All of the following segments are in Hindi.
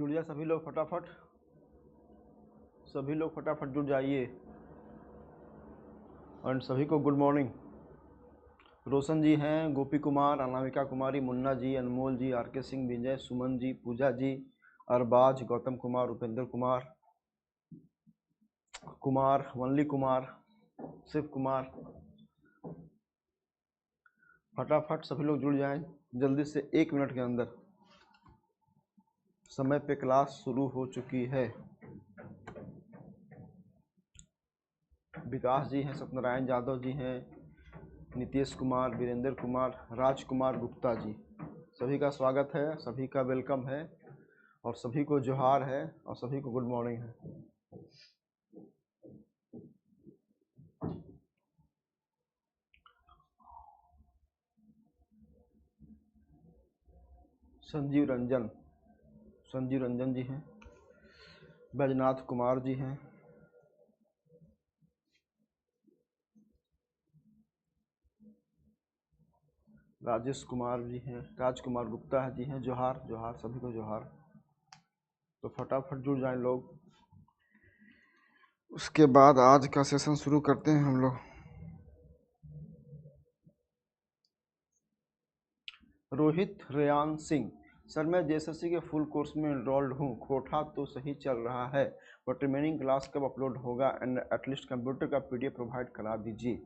जुड़ जाए सभी लोग फटाफट, सभी लोग फटाफट जुड़ जाइए। एंड सभी को गुड मॉर्निंग। रोशन जी हैं, गोपी कुमार, अनामिका कुमारी, मुन्ना जी, अनमोल जी, आर के सिंह, विजय, सुमन जी, पूजा जी, अरबाज, गौतम कुमार, उपेंद्र कुमार, वनली कुमार, शिव कुमार। फटाफट सभी लोग जुड़ जाएं जल्दी से, 1 मिनट के अंदर। समय पे क्लास शुरू हो चुकी है। विकास जी हैं, सत्यनारायण यादव जी हैं, नीतीश कुमार, वीरेंद्र कुमार, राजकुमार गुप्ता जी, सभी का स्वागत है, सभी का वेलकम है और सभी को जोहार है और सभी को गुड मॉर्निंग है। संजीव रंजन जी हैं, बैजनाथ कुमार जी हैं, राजेश कुमार जी हैं, राजकुमार गुप्ता जी हैं। जोहार जोहार, सभी को जोहार। तो फटाफट जुड़ जाएं लोग, उसके बाद आज का सेशन शुरू करते हैं हम लोग। रोहित रेयान सिंह, सर मैं जेएसएससी के फुल कोर्स में एनरोल्ड हूँ, कोटा तो सही चल रहा है बट रिमेनिंग क्लास कब अपलोड होगा एंड एटलीस्ट कंप्यूटर का पीडीएफ प्रोवाइड करा दीजिए।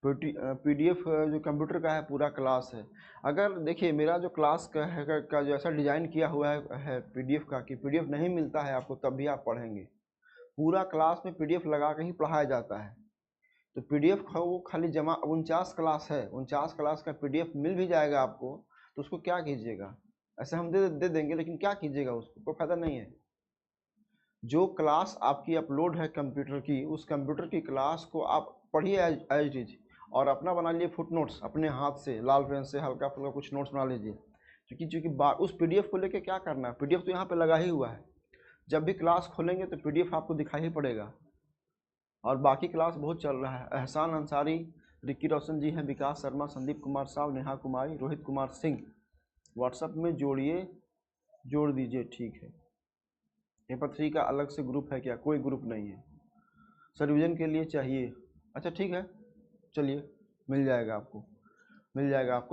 पीडीएफ जो कंप्यूटर का है पूरा क्लास है। अगर देखिए मेरा जो क्लास का जो ऐसा डिज़ाइन किया हुआ है पीडीएफ का कि पीडीएफ नहीं मिलता है आपको तब भी आप पढ़ेंगे। पूरा क्लास में पीडीएफ लगा के ही पढ़ाया जाता है। तो पीडीएफ वो खाली जमा 49 क्लास है, 49 क्लास का पीडीएफ मिल भी जाएगा आपको तो उसको क्या कीजिएगा, ऐसे हम दे देंगे लेकिन क्या कीजिएगा, उसको कोई फायदा नहीं है। जो क्लास आपकी अपलोड है कंप्यूटर की, उस कंप्यूटर की क्लास को आप पढ़िए एज इट इज और अपना बना लीजिए फुट नोट्स, अपने हाथ से लाल पेन से हल्का फुल्का कुछ नोट्स बना लीजिए। क्योंकि उस पीडीएफ को लेके क्या करना है, पीडीएफ तो यहाँ पे लगा ही हुआ है। जब भी क्लास खोलेंगे तो पीडीएफ आपको दिखाई ही पड़ेगा। और बाकी क्लास बहुत चल रहा है। एहसान अंसारी, रिक्की रोशन जी हैं, विकास शर्मा, संदीप कुमार साहब, नेहा कुमारी, रोहित कुमार सिंह, व्हाट्सएप में जोड़ दीजिए। ठीक है। पेपर 3 का अलग से ग्रुप है क्या? कोई ग्रुप नहीं है सर, रिविजन के लिए चाहिए। अच्छा ठीक है, चलिए मिल जाएगा आपको।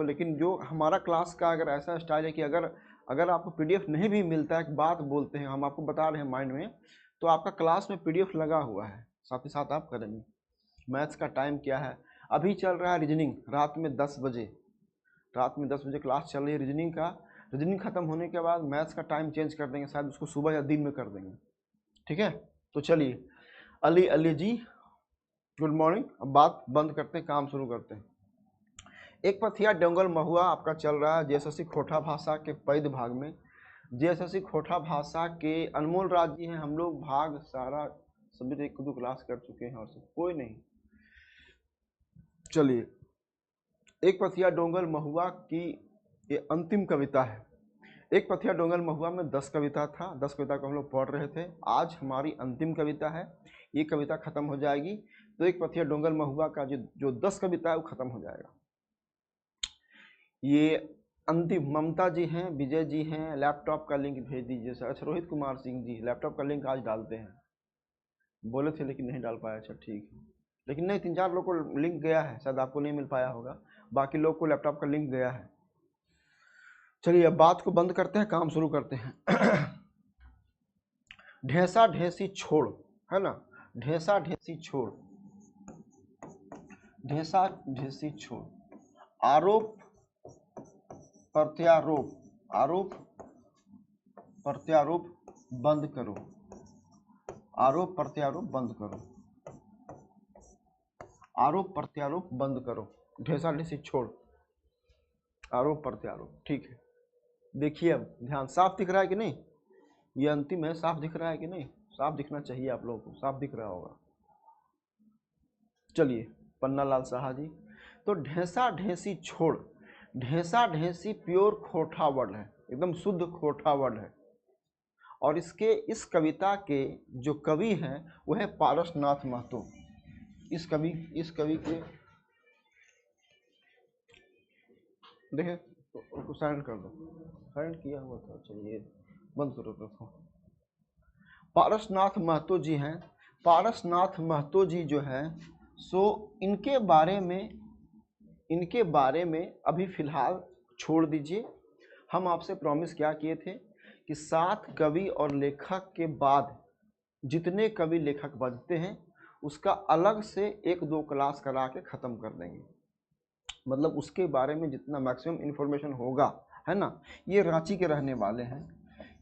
लेकिन जो हमारा क्लास का अगर ऐसा स्टाइल है कि अगर आपको पीडीएफ नहीं भी मिलता है, एक बात बोलते हैं हम आपको बता रहे हैं माइंड में, तो आपका क्लास में पीडीएफ लगा हुआ है, साथ ही साथ आप करेंगे। मैथ्स का टाइम क्या है? अभी चल रहा है रीजनिंग, रात में 10 बजे क्लास चल रही है रीजनिंग का। रीजनिंग खत्म होने के बाद मैथ्स का टाइम चेंज कर देंगे, शायद उसको सुबह या दिन में कर देंगे। ठीक है, तो चलिए अली जी गुड मॉर्निंग। अब बात बंद करते हैं, काम शुरू करते हैं। एक पथिया डोंगल महुआ आपका चल रहा है जेएसएससी खोटा भाषा के पैद भाग में। जेएसएससी खोटा भाषा के अनमोल राज जी हैं, हम लोग भाग सारा सभी तो 1-2 क्लास कर चुके हैं और सब कोई नहीं। चलिए, एक पथिया डोंगल महुआ की ये अंतिम कविता है। एक पथिया डोंगल महुआ में 10 कविता था, 10 कविता को हम लोग पढ़ रहे थे। आज हमारी अंतिम कविता है, ये कविता खत्म हो जाएगी तो एक पथिया डोंगल महुआ का जो 10 कविता है वो खत्म हो जाएगा। ये अंतिम। ममता जी हैं, विजय जी हैं, लैपटॉप का लिंक भेज दीजिए सर। अच्छा रोहित कुमार सिंह जी, लैपटॉप का लिंक आज डालते हैं, बोले थे लेकिन नहीं डाल पाया। अच्छा ठीक है, लेकिन नहीं 3-4 लोग को लिंक गया है, शायद आपको नहीं मिल पाया होगा, बाकी लोग को लैपटॉप का लिंक गया है। चलिए अब बात को बंद करते हैं, काम शुरू करते हैं। ढेंसा ढेंसी छोड़, है ना, ढेंसा ढेंसी छोड़, ढेंसा ढेंसी छोड़, आरोप प्रत्यारोप, आरोप प्रत्यारोप बंद करो, आरोप प्रत्यारोप बंद करो, आरोप प्रत्यारोप बंद करो, ढेंसा ढेंसी छोड़, आरोप प्रत्यारोप। ठीक है, देखिए अब ध्यान, साफ दिख रहा है कि नहीं? ये अंतिम है, साफ दिख रहा है कि नहीं? साफ दिखना चाहिए आप लोगों को, साफ दिख रहा होगा। चलिए पन्ना लाल साहा जी, तो ढेंसा ढेंसी छोड़, ढेंसा ढेंसी प्योर खोटा वर्ड है, एकदम शुद्ध खोटा वर्ड है। और इस कविता के जो कवि हैं वो है पारसनाथ महतो। इस कवि के देखे तो उसको साइलेंट कर दो, साइलेंट किया हुआ था। चलिए बंद करो देखो। पारसनाथ महतो जी हैं। पारसनाथ महतो जी जो है सो इनके बारे में अभी फिलहाल छोड़ दीजिए। हम आपसे प्रॉमिस क्या किए थे कि 7 कवि और लेखक के बाद जितने कवि लेखक बनते हैं उसका अलग से 1-2 क्लास करा के ख़त्म कर देंगे। मतलब उसके बारे में जितना मैक्सिमम इन्फॉर्मेशन होगा, है ना। ये रांची के रहने वाले हैं,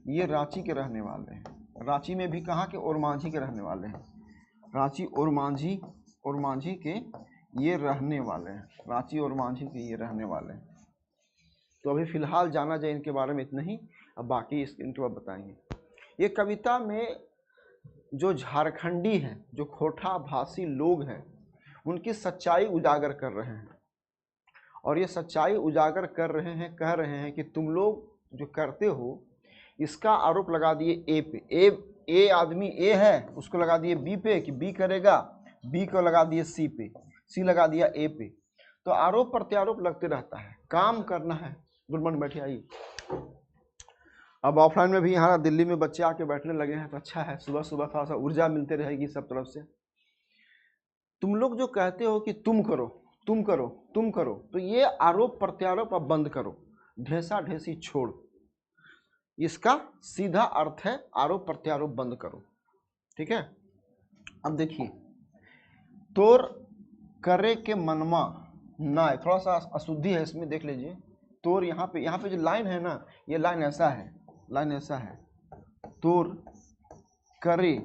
ये रांची के रहने वाले हैं। रांची में भी कहाँ के? ओरमांझी के रहने वाले हैं। रांची ओरमांझी के ये रहने वाले हैं। रांची ओरमांझी के ये रहने वाले हैं। तो अभी फ़िलहाल जाना जाए इनके बारे में इतना ही, अब बाकी इनको अब बताएंगे। ये कविता में जो झारखंडी हैं, जो खोटा भाषी लोग हैं, उनकी सच्चाई उजागर कर रहे हैं। और ये सच्चाई उजागर कर रहे हैं, कह रहे हैं कि तुम लोग जो करते हो इसका आरोप लगा दिए ए पे। ए आदमी ए है, उसको लगा दिए बी पे कि बी करेगा, बी को लगा दिए सी पे, सी लगा दिया ए पे। तो आरोप प्रत्यारोप लगते रहता है, काम करना है। गुड मॉर्निंग, बैठिए आइए। अब ऑफलाइन में भी यहाँ दिल्ली में बच्चे आके बैठने लगे हैं तो अच्छा है, सुबह सुबह थोड़ा सा ऊर्जा मिलते रहेगी सब तरफ से। तुम लोग जो कहते हो कि तुम करो तुम करो तुम करो, तो ये आरोप प्रत्यारोप अब बंद करो, ढेसा ढेसी छोड़। इसका सीधा अर्थ है आरोप प्रत्यारोप बंद करो, ठीक है। अब देखिए, तोर करे के मनवा नाय, थोड़ा सा अशुद्धि है इसमें, देख लीजिए। तोर यहाँ पे जो लाइन है ना, ये लाइन ऐसा है, तोर करे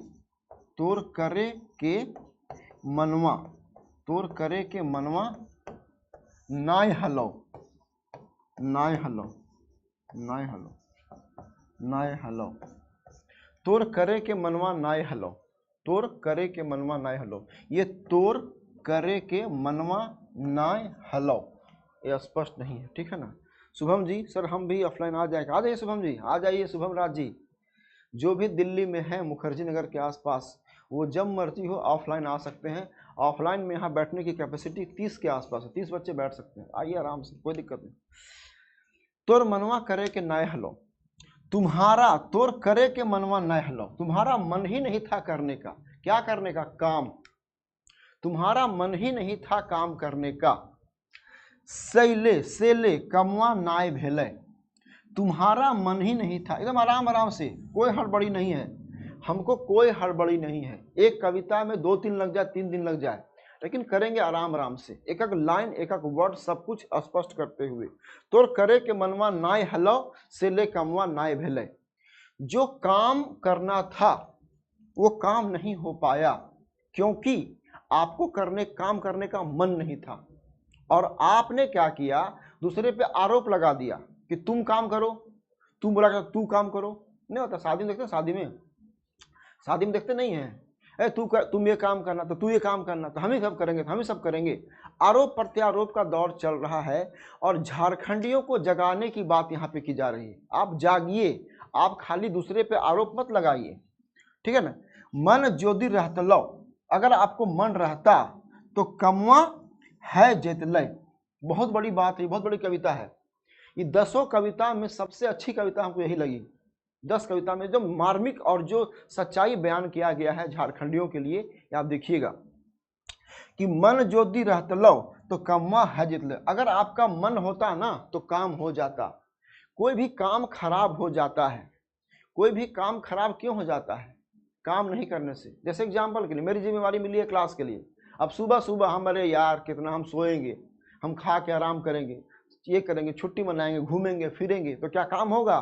के मनवा, तोर करे के मनवा नाय हलो, तोर करे के मनवा नाय हलो, तोर करे के मनवा नाय हलो। ये तोर करे के मनवा नाय हलो ये स्पष्ट नहीं है, ठीक है ना। शुभम जी, सर हम भी ऑफलाइन आ जाएगा, आ जाइए शुभम जी, आ जाइए शुभम राज जी। जो भी दिल्ली में है मुखर्जी नगर के आसपास, वो जब मर्जी हो ऑफलाइन आ सकते हैं। ऑफलाइन में यहाँ बैठने की कैपेसिटी 30 के आसपास है, 30 बच्चे बैठ सकते हैं, आइए आराम से, कोई दिक्कत नहीं। तोर मनवा करे के नाय हलो, तुम्हारा तोर करे के मनवा नाय हलो, तुम्हारा मन ही नहीं था करने का, क्या करने का? काम। तुम्हारा मन ही नहीं था काम करने का। सेले कमवा नाय भेले, तुम्हारा मन ही नहीं था। एकदम आराम से, कोई हड़बड़ी नहीं है, हमको कोई हड़बड़ी नहीं है। एक कविता में 2-3 लग जाए, 3 दिन लग जाए, लेकिन करेंगे आराम से, एक एक लाइन एक एक वर्ड सब कुछ स्पष्ट करते हुए। तोर करे के मनवा नाय हलो, सेले कमवा नाय भेले। जो काम करना था वो काम नहीं हो पाया, क्योंकि आपको काम करने का मन नहीं था। और आपने क्या किया? दूसरे पे आरोप लगा दिया कि तुम काम करो, तुम बोला तू काम करो। नहीं होता, शादी में देखते, शादी में देखते नहीं है, तुम ये काम करना, तो तू ये काम करना, तो हम ही सब करेंगे, तो हम ही सब करेंगे। आरोप प्रत्यारोप का दौर चल रहा है और झारखंडियों को जगाने की बात यहाँ पे की जा रही है। आप जागिए, आप खाली दूसरे पे आरोप मत लगाइए, ठीक है ना। मन ज्योति रहता लो, अगर आपको मन रहता तो कमवा है जेतलय। बहुत बड़ी बात है, बहुत बड़ी कविता है। ये 10 कविता में सबसे अच्छी कविता हमको यही लगी। 10 कविता में जो मार्मिक और जो सच्चाई बयान किया गया है झारखंडियों के लिए, आप देखिएगा कि मन ज्योति रहता लो तो कमवा है जेतलय। अगर आपका मन होता ना तो काम हो जाता। कोई भी काम खराब हो जाता है। कोई भी काम खराब क्यों हो जाता है? काम नहीं करने से। जैसे एग्जाम्पल के लिए, मेरी जिम्मेवारी मिली है क्लास के लिए। अब सुबह सुबह हम, अरे यार कितना हम सोएंगे, हम खा के आराम करेंगे, ये करेंगे, छुट्टी मनाएंगे, घूमेंगे फिरेंगे, तो क्या काम होगा?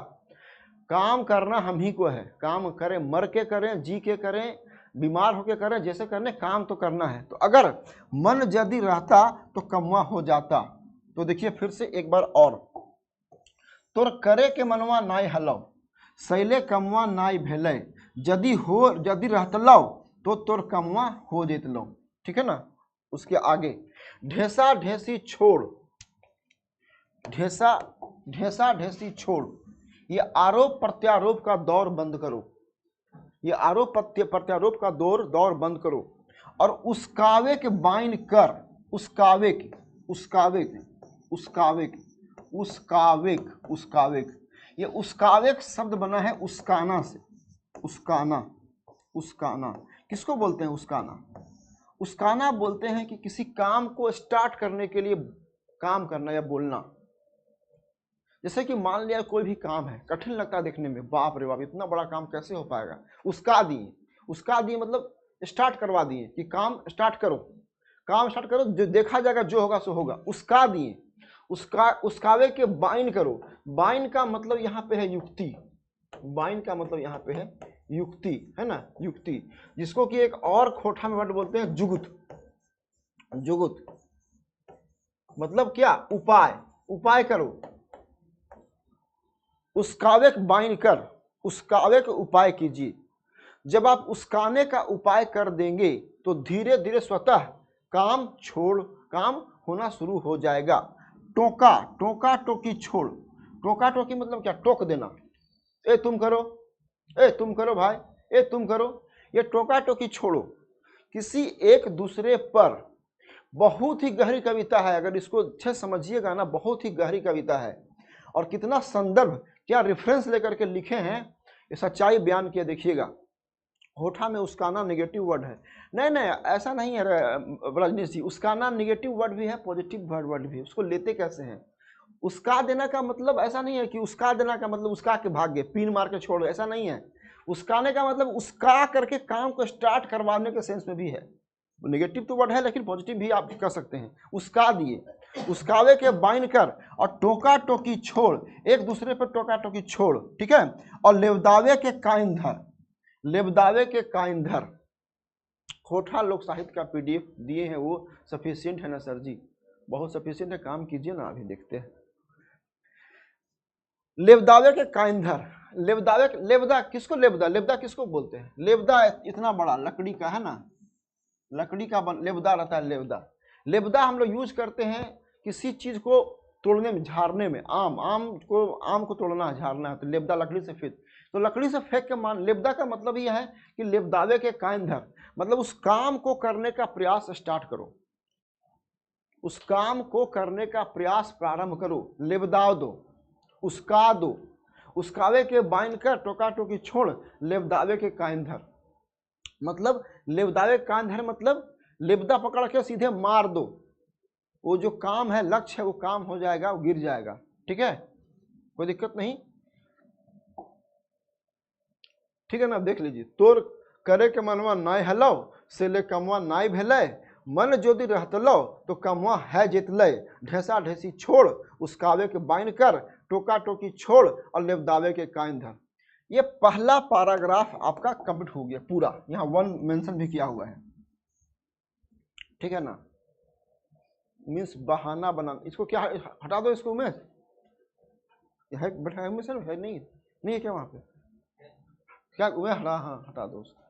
काम करना हम ही को है। काम करें, मर के करें, जी के करें, बीमार होके करें, जैसे करने, काम तो करना है। तो अगर मन यदि रहता तो कमवा हो जाता। तो देखिए फिर से एक बार और, तोर करे के मनवा नाय हलो, सैले कमवा नाय भेले, यदि रहतलो तो तोर कमवा हो जेतलो, ठीक है ना। उसके आगे ढेसा ढेसी छोड़, ढेसा ढेसी छोड़, ये आरोप प्रत्यारोप का दौर बंद करो। ये आरोप प्रत्यारोप का दौर बंद करो और उसकावे के बाइन कर, उसकावे के ये उस्कावे शब्द बना है उस्काना से। उस्काना, उस्काना किसको बोलते हैं? उस्काना, उस्काना बोलते हैं कि किसी काम को स्टार्ट करने के लिए काम करना या बोलना। जैसे कि मान लिया कोई भी काम है, कठिन लगता है देखने में, बाप रे बाप इतना बड़ा काम कैसे हो पाएगा, उसका दिए, उसका दिए मतलब स्टार्ट करवा दिए कि काम स्टार्ट करो, काम स्टार्ट करो, जो देखा जाएगा जो होगा सो होगा, उसका दिए। उसका उस्कावे के बाइन करो। बाइन का मतलब यहाँ पे है युक्ति। बाइन का मतलब यहाँ पे है युक्ति, है ना, युक्ति, जिसको कि एक और खोटा में वर्ड बोलते हैं जुगुत। जुगुत मतलब क्या? उपाय, उपाय करो। उस्कावे बाइन कर, उस्कावे के उपाय कीजिए। जब आप उस्काने का उपाय कर देंगे तो धीरे धीरे स्वतः काम छोड़ काम होना शुरू हो जाएगा। टोका, टोका टोकी छोड़। टोका टोकी मतलब क्या? टोक देना, ए तुम करो, ए तुम करो भाई, ए तुम करो। ये टोका टोकी छोड़ो। किसी एक दूसरे पर, बहुत ही गहरी कविता है, अगर इसको अच्छे समझिएगा ना, बहुत ही गहरी कविता है। और कितना संदर्भ, क्या रेफरेंस लेकर के लिखे हैं, ये सच्चाई बयान किया। देखिएगा, होठा में उस्काना नेगेटिव वर्ड है। नहीं नहीं, ऐसा नहीं है रजनीश जी, उस्काना नेगेटिव वर्ड भी है, पॉजिटिव वर्ड भी है। उसको लेते कैसे हैं? उसका देना का मतलब ऐसा नहीं है कि उसका देना का मतलब उसका के भाग्य पिन मार के छोड़ो, ऐसा नहीं है। उसकाने का मतलब उसका करके काम को स्टार्ट करवाने के सेंस में भी है। नेगेटिव तो वर्ड है लेकिन पॉजिटिव भी आप कर सकते हैं। उसका दिए, उसकावे के बाइन कर, और टोका टोकी छोड़, एक दूसरे पर टोका टोकी छोड़, ठीक है। और लेवदावे के काइन धर, लेवदावे के काइन धर। होठा लोक साहित्य का पीडीएफ दिए हैं, वो सफिशिएंट है ना सर जी? बहुत सफिशिएंट है, काम कीजिए ना, अभी देखते हैं। लेवदावे के काइंधर, लेवदावे, लेवदा किसको? लेवदा, लेवदा किसको बोलते हैं? लेवदा इतना बड़ा लकड़ी का है ना, लकड़ी का लेवदा रहता है। लेवदा, लेवदा हम लोग यूज करते हैं किसी चीज को तोड़ने में, झाड़ने में। आम को तोड़ना है, झाड़ना है, तो लेवदा लकड़ी से फेंक, तो लकड़ी से फेंक के मान। लेवदा का मतलब यह है कि लेवदावे के काइंधर मतलब उस काम को करने का प्रयास स्टार्ट करो, उस काम को करने का प्रयास प्रारंभ करो। लेवदाव दो, उसका दो, उसकावे के बाइन कर, टोका टोकी छोड़, लेवदावे के काइंधर। मतलब लेवदावे के काइंधर मतलब लेवदा पकड़ के सीधे मार दो, वो जो काम है, लक्ष्य है, वो काम हो जाएगा, वो गिर जाएगा। ठीक है, कोई दिक्कत नहीं, ठीक है ना। देख लीजिए, तोर करे के मनवा नाय हलो, से ले कमवा नाय भेलै, मन जोदी रहतलो तो कमवा है जितलै, ढेसा ढेसी छोड़, उसकावे के बाइन कर, टोका टोकी छोड़, और लेवदावे के काइन धर। ये पहला पैराग्राफ आपका कंप्लीट हो गया पूरा। यहाँ वन मेंशन भी किया हुआ है, ठीक है ना। मीन्स बहाना बना, इसको क्या हटा दो, इसको उमेश है, बैठा उमेश है, नहीं नहीं है क्या वहाँ पे? क्या उमेश हटा, हाँ हटा दो उसको।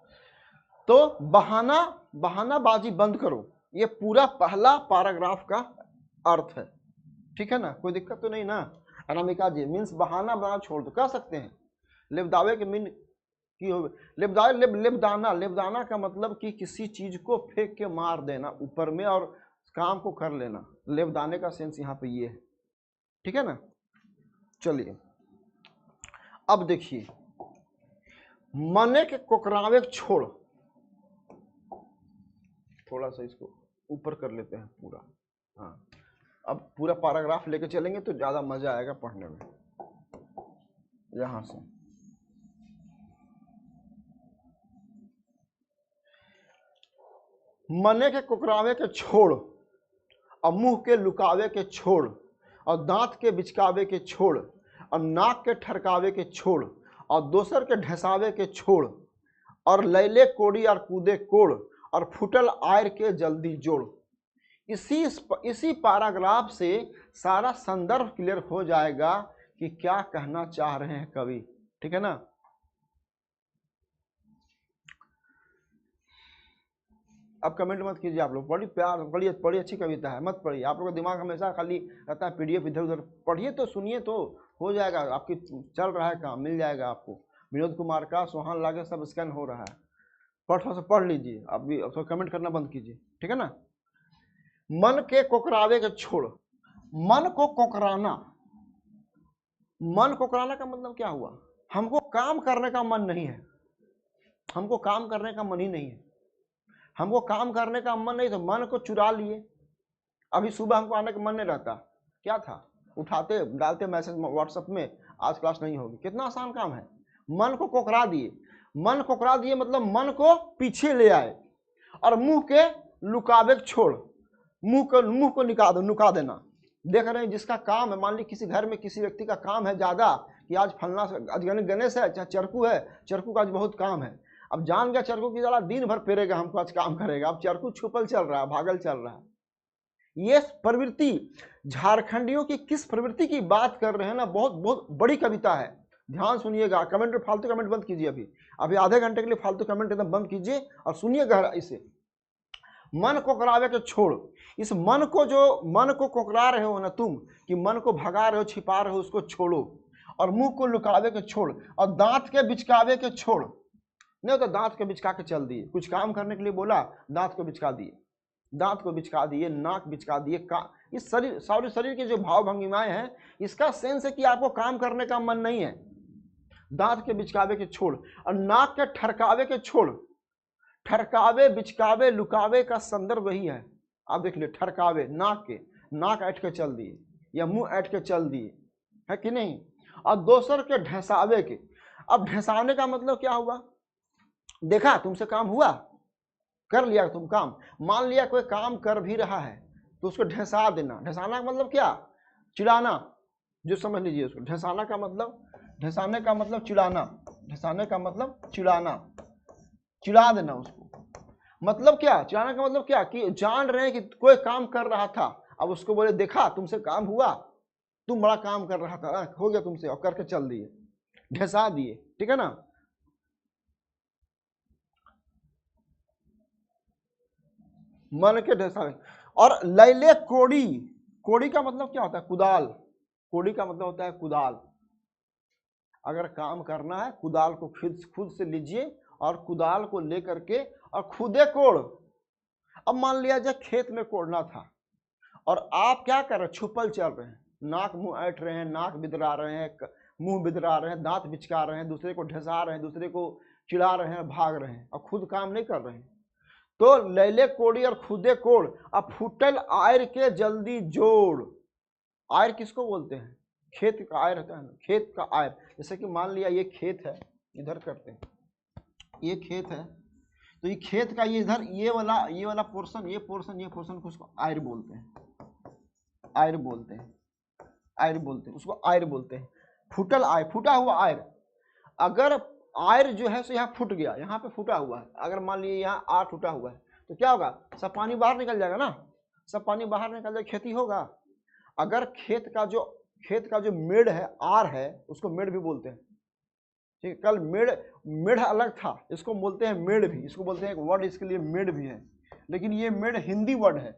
तो बहाना, बहानाबाजी बंद करो। ये पूरा पहला पैराग्राफ का अर्थ है, ठीक है ना, कोई दिक्कत तो नहीं ना। अनामिका जी, मीन्स बहाना बना छोड़ दो, कह सकते हैं। लेवदावे के मीन की हो, लेवदावे, लेवदाना, लेवदाना का मतलब कि किसी चीज को फेंक के मार देना ऊपर में और काम को कर लेना। लेवदाने का सेंस यहाँ पे ये है, ठीक है ना। चलिए अब देखिए, मने के कोकरावे छोड़, थोड़ा सा इसको ऊपर कर लेते हैं पूरा। हाँ, अब पूरा पैराग्राफ लेके चलेंगे तो ज्यादा मजा आएगा पढ़ने में। यहां से मने के कुकरावे के छोड़, और मुंह के लुकावे के छोड़, और दांत के बिचकावे के छोड़, और नाक के ठरकावे के छोड़, और दोसर के ढसावे के छोड़, और लैले कोड़ी और कूदे कोड़, और फुटल आयर के जल्दी जोड़। इसी पैराग्राफ से सारा संदर्भ क्लियर हो जाएगा कि क्या कहना चाह रहे हैं कवि, ठीक है ना। अब कमेंट मत कीजिए आप लोग, बड़ी प्यार, बड़ी अच्छी कविता है, मत पढ़िए। आप लोग का दिमाग हमेशा खाली रहता है पीडीएफ इधर उधर, पढ़िए तो सुनिए तो हो जाएगा, आपकी चल रहा है काम, मिल जाएगा आपको। विनोद कुमार का, सोहान लागे सब स्कैन हो रहा है, थोड़ा सा पढ़ लीजिए। आप भी अब कमेंट करना बंद कीजिए, ठीक है ना। मन के कोकरावे के छोड़, मन को कोकराना मन कोकराना का मतलब क्या हुआ? हमको काम करने का मन नहीं है, हमको काम करने का मन ही नहीं है, हमको काम करने का मन नहीं तो मन को चुरा लिए। अभी सुबह हमको आने का मन नहीं रहता, क्या था, उठाते डालते मैसेज व्हाट्सएप में आज क्लास नहीं होगी, कितना आसान काम है। मन को कोकरा दिए, मन कोकरा दिए मतलब मन को पीछे ले आए और मुंह के लुकावे छोड़, मुंह को नुका देना। देख रहे हैं जिसका काम है, मान ली किसी घर में किसी व्यक्ति का काम है ज्यादा कि आज फलना, आज गणेश है चाहे चरकू है, चरकू का आज बहुत काम है। अब जान गया चरकू की जरा दिन भर पेरेगा हमको आज काम करेगा, अब चरकू छुपल चल रहा है, भागल चल रहा है। ये प्रवृत्ति झारखंडियों की किस प्रवृत्ति की बात कर रहे हैं ना, बहुत बहुत बड़ी कविता है, ध्यान सुनिएगा। कमेंट में फालतू कमेंट बंद कीजिए, अभी आधे घंटे के लिए फालतू कमेंट एकदम बंद कीजिए और सुनिएगा इसे। मन को कोकरावे के छोड़, इस मन को जो मन को कोकरा रहे हो ना तुम, कि मन को भगा रहे हो, छिपा रहे हो, उसको छोड़ो और मुंह को लुकावे के छोड़ और दांत के बिचकावे के छोड़। नहीं तो दांत को बिचका के चल दिए, कुछ काम करने के लिए बोला दांत को बिचका दिए, दांत को बिचका दिए, नाक बिचका दिए। इस शरीर के जो भाव भंगिमाएं हैं, इसका सेंस है कि आपको काम करने का मन नहीं है। दांत के बिचकावे के छोड़ और नाक के ठरकावे के छोड़। ठरकावे, बिचकावे, लुकावे का संदर्भ वही है। आप देख लिए ठरकावे, नाक ऐठ के चल दिए या मुंह ऐठ के चल दिए, है कि नहीं। और दोसर के ढेसावे के। अब ढेसाने का मतलब क्या हुआ? देखा तुमसे काम हुआ, कर लिया तुम काम, मान लिया कोई काम कर भी रहा है तो उसको ढेसा देना। ढेसाना का मतलब क्या? चिढ़ाना, जो समझ लीजिए उसको। ढेसाना का मतलब, ढेसाने का मतलब चिढ़ाना, ढेसाने का मतलब चिढ़ाना, चिढ़ा देना उसको। मतलब क्या चिढ़ाने का मतलब क्या? कि जान रहे हैं कि कोई काम कर रहा था, अब उसको बोले देखा तुमसे काम हुआ, तुम बड़ा काम कर रहा था, हो गया तुमसे, और करके चल दिए, ढेसा दिए, ठीक है ना। मन के ढेसा। और लैले कोड़ी, कोड़ी का मतलब क्या होता है? कुदाल। कोड़ी का मतलब होता है कुदाल। अगर काम करना है कुदाल को खुद से लीजिए और कुदाल को लेकर के और खुदे कोड़। अब मान लिया जाए खेत में कोड़ना था और आप क्या कर रहे हैं? छुपल चल रहे हैं, नाक मुंह ऐंठ रहे हैं, नाक बिदरा रहे हैं, मुंह बिदरा रहे हैं, दांत बिचका रहे हैं, दूसरे को ढेसा रहे हैं, दूसरे को चिढ़ा रहे हैं, भाग रहे हैं और खुद काम नहीं कर रहे हैं। तो लैले कोड़ी और खुदे कोड़। अब फुटल आयर के जल्दी जोड़। आयर किसको बोलते हैं? खेत का आयर होता है ना, खेत का आयर। जैसे कि मान लिया ये खेत है, इधर करते हैं, ये खेत है, तो ये खेत का ये इधर ये वाला पोर्शन, ये पोर्शन को उसको आयर बोलते हैं, आयर बोलते हैं, आयर बोलते हैं, उसको आयर बोलते हैं। फुटल आयर, फूटा हुआ आयर। अगर आयर जो है सो यहाँ फूट गया, यहाँ पे फूटा हुआ है, अगर मान लीजिए यहाँ आर फूटा हुआ है तो क्या होगा? सब पानी बाहर निकल जाएगा ना, सब पानी बाहर निकल जाए, खेती होगा। अगर खेत का जो मेड़ है, आर है, उसको मेड़ भी बोलते हैं, ठीक है। कल मेढ़ अलग था, इसको बोलते हैं मेढ़ भी, इसको बोलते हैं एक वर्ड इसके लिए मेढ़ भी है, लेकिन ये मेढ़ हिंदी वर्ड है।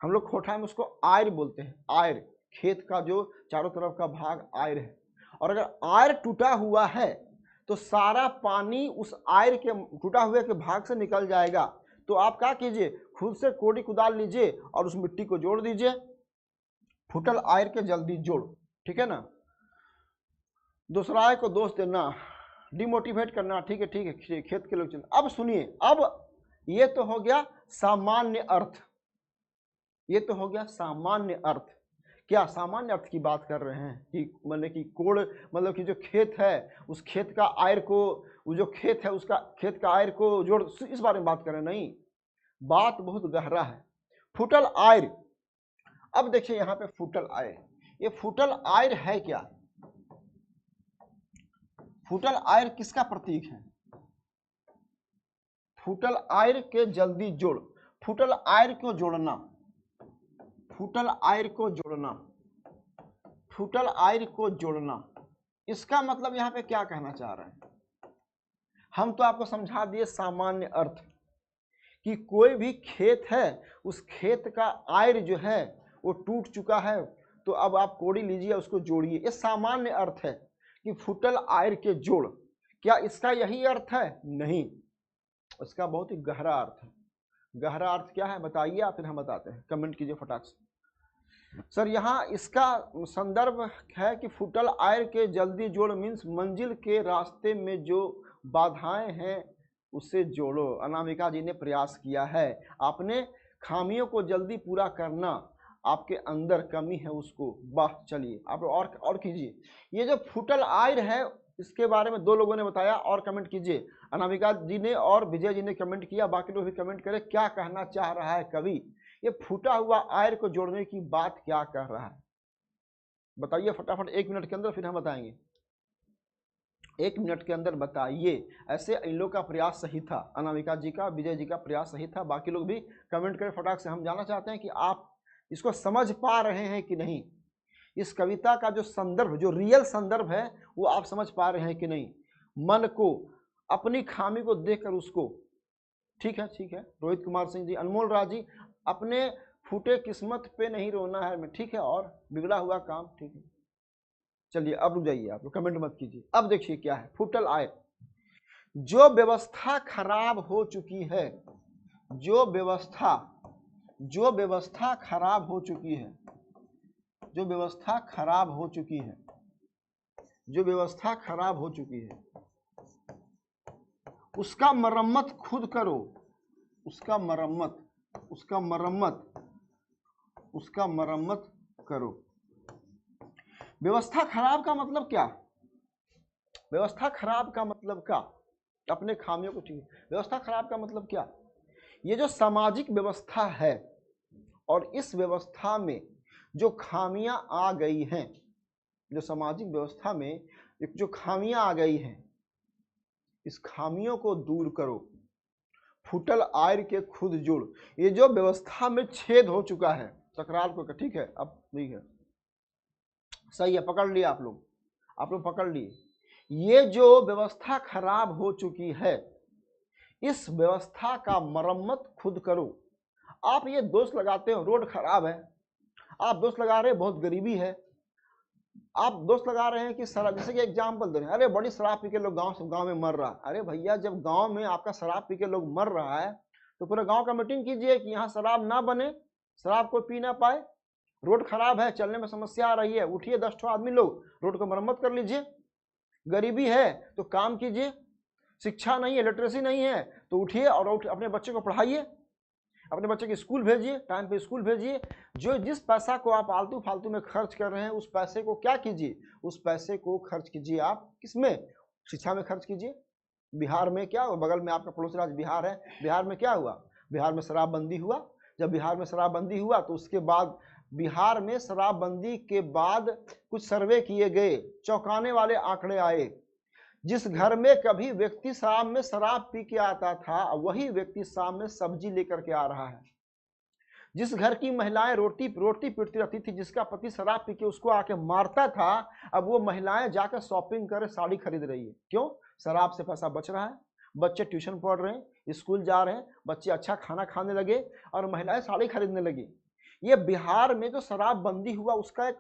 हम लोग खोटा में उसको आयर बोलते हैं, आयर। खेत का जो चारों तरफ का भाग आयर है, और अगर आयर टूटा हुआ है तो सारा पानी उस आयर के टूटा हुए के भाग से निकल जाएगा। तो आप क्या कीजिए? खुद से कोड़ी कुदाल लीजिए और उस मिट्टी को जोड़ दीजिए। फुटल आयर के जल्दी जोड़, ठीक है ना। दूसरा को दोष देना, डिमोटिवेट करना, ठीक है, खेत के लोग चल। अब सुनिए, अब ये तो हो गया सामान्य अर्थ, ये तो हो गया सामान्य अर्थ। क्या सामान्य अर्थ की बात कर रहे हैं कि मतलब कि कोड़, मतलब कि जो खेत है उस खेत का आयर को, वो जो खेत है उसका खेत का आयर को जोड़, इस बारे में बात कर रहे हैं? नहीं, बात बहुत गहरा है। फुटल आयर। अब देखिए यहाँ पे फुटल आयर, ये फुटल आयर है क्या? फुटल आयर किसका प्रतीक है? फुटल आयर के जल्दी जोड़। फुटल आयर को जोड़ना, फुटल आयर को जोड़ना, फुटल आयर को जोड़ना, इसका मतलब यहाँ पे क्या कहना चाह रहे हैं? हम तो आपको समझा दिए सामान्य अर्थ कि कोई भी खेत है, उस खेत का आयर जो है वो टूट चुका है, तो अब आप कोड़ी लीजिए उसको जोड़िए। ये सामान्य अर्थ है कि फुटल आयर के जोड़। क्या इसका यही अर्थ है? नहीं, इसका बहुत ही गहरा अर्थ है। गहरा अर्थ क्या है बताइए, फिर हम बताते हैं, कमेंट कीजिए फटाक से। सर यहाँ इसका संदर्भ है कि फुटल आयर के जल्दी जोड़ मीन्स मंजिल के रास्ते में जो बाधाएं हैं उससे जोड़ो। अनामिका जी ने प्रयास किया है, आपने खामियों को जल्दी पूरा करना, आपके अंदर कमी है उसको, वाह। चलिए आप और कीजिए। ये जो फुटल आयर है इसके बारे में 2 लोगों ने बताया, और कमेंट कीजिए। अनामिका जी ने और विजय जी ने कमेंट किया, बाकी लोग भी कमेंट करें क्या कहना चाह रहा है कवि, ये फूटा हुआ आयर को जोड़ने की बात क्या कर रहा है, बताइए फटाफट 1 मिनट के अंदर, फिर हम बताएंगे। 1 मिनट के अंदर बताइए। ऐसे इन लोग का प्रयास सही था, अनामिका जी का, विजय जी का प्रयास सही था, बाकी लोग भी कमेंट करें फटाक से। हम जानना चाहते हैं कि आप इसको समझ पा रहे हैं कि नहीं, इस कविता का जो संदर्भ, जो रियल संदर्भ है वो आप समझ पा रहे हैं कि नहीं। मन को, अपनी खामी को देखकर उसको, ठीक है ठीक है। रोहित कुमार सिंह जी, अनमोल राज जी, अपने फूटे किस्मत पे नहीं रोना है मैं, ठीक है, और बिगड़ा हुआ काम, ठीक है। चलिए अब रुक जाइए, आप लोग कमेंट मत कीजिए। अब देखिए क्या है फुटल आयर, जो व्यवस्था खराब हो चुकी है, जो व्यवस्था खराब हो चुकी है, जो व्यवस्था खराब हो चुकी है, जो व्यवस्था खराब हो चुकी है, उसका मरम्मत खुद करो, उसका मरम्मत करो। व्यवस्था खराब का मतलब क्या, व्यवस्था खराब का मतलब क्या, अपने खामियों को ठीक। व्यवस्था खराब का मतलब क्या, ये जो सामाजिक व्यवस्था है और इस व्यवस्था में जो खामियां आ गई हैं, जो सामाजिक व्यवस्था में जो खामियां आ गई हैं, इस खामियों को दूर करो। फुटल आयर के खुद जोड़, ये जो व्यवस्था में छेद हो चुका है, तकरार को, ठीक है, अब ठीक है, सही है, पकड़ लिया आप लोग पकड़ लिए। ये जो व्यवस्था खराब हो चुकी है, इस व्यवस्था का मरम्मत खुद करो। आप ये दोष लगाते हो रोड खराब है, आप दोष लगा रहे हैं बहुत गरीबी है, आप दोष लगा रहे हैं कि शराब, जैसे कि एग्जाम्पल दे रहे हैं, अरे बड़ी शराब पी के लोग गांव में मर रहा है। अरे भैया, जब गांव में आपका शराब पी के लोग मर रहा है तो पूरे गांव का मीटिंग कीजिए कि यहाँ शराब ना बने, शराब कोई पी ना पाए। रोड खराब है, चलने में समस्या आ रही है, उठिए 10 आदमी लोग रोड को मरम्मत कर लीजिए। गरीबी है तो काम कीजिए, शिक्षा नहीं है, लिटरेसी नहीं है तो उठिए और अपने बच्चे को पढ़ाइए, अपने बच्चे के स्कूल भेजिए, टाइम पे स्कूल भेजिए। जो जिस पैसा को आप आलतू फालतू में खर्च कर रहे हैं, उस पैसे को क्या कीजिए, उस पैसे को खर्च कीजिए आप किसमें, शिक्षा में खर्च कीजिए। बिहार में क्या हुआ, बगल में आपका पड़ोसी राज्य बिहार है, बिहार में क्या हुआ, बिहार में शराबबंदी हुआ। जब बिहार में शराबबंदी हुआ तो उसके बाद बिहार में शराबबंदी के बाद कुछ सर्वे किए गए, चौंकाने वाले आंकड़े आए। जिस घर में कभी व्यक्ति शाम में शराब पी के आता था, वही व्यक्ति शाम में सब्जी लेकर के आ रहा है। जिस घर की महिलाएं रोटी पीटती रहती थी, जिसका पति शराब पी के उसको आके मारता था, अब वो महिलाएं जाकर शॉपिंग कर साड़ी खरीद रही है। क्यों, शराब से पैसा बच रहा है, बच्चे ट्यूशन पढ़ रहे हैं, स्कूल जा रहे हैं, बच्चे अच्छा खाना खाने लगे और महिलाएं साड़ी खरीदने लगी। ये बिहार में जो शराबबंदी हुआ उसका एक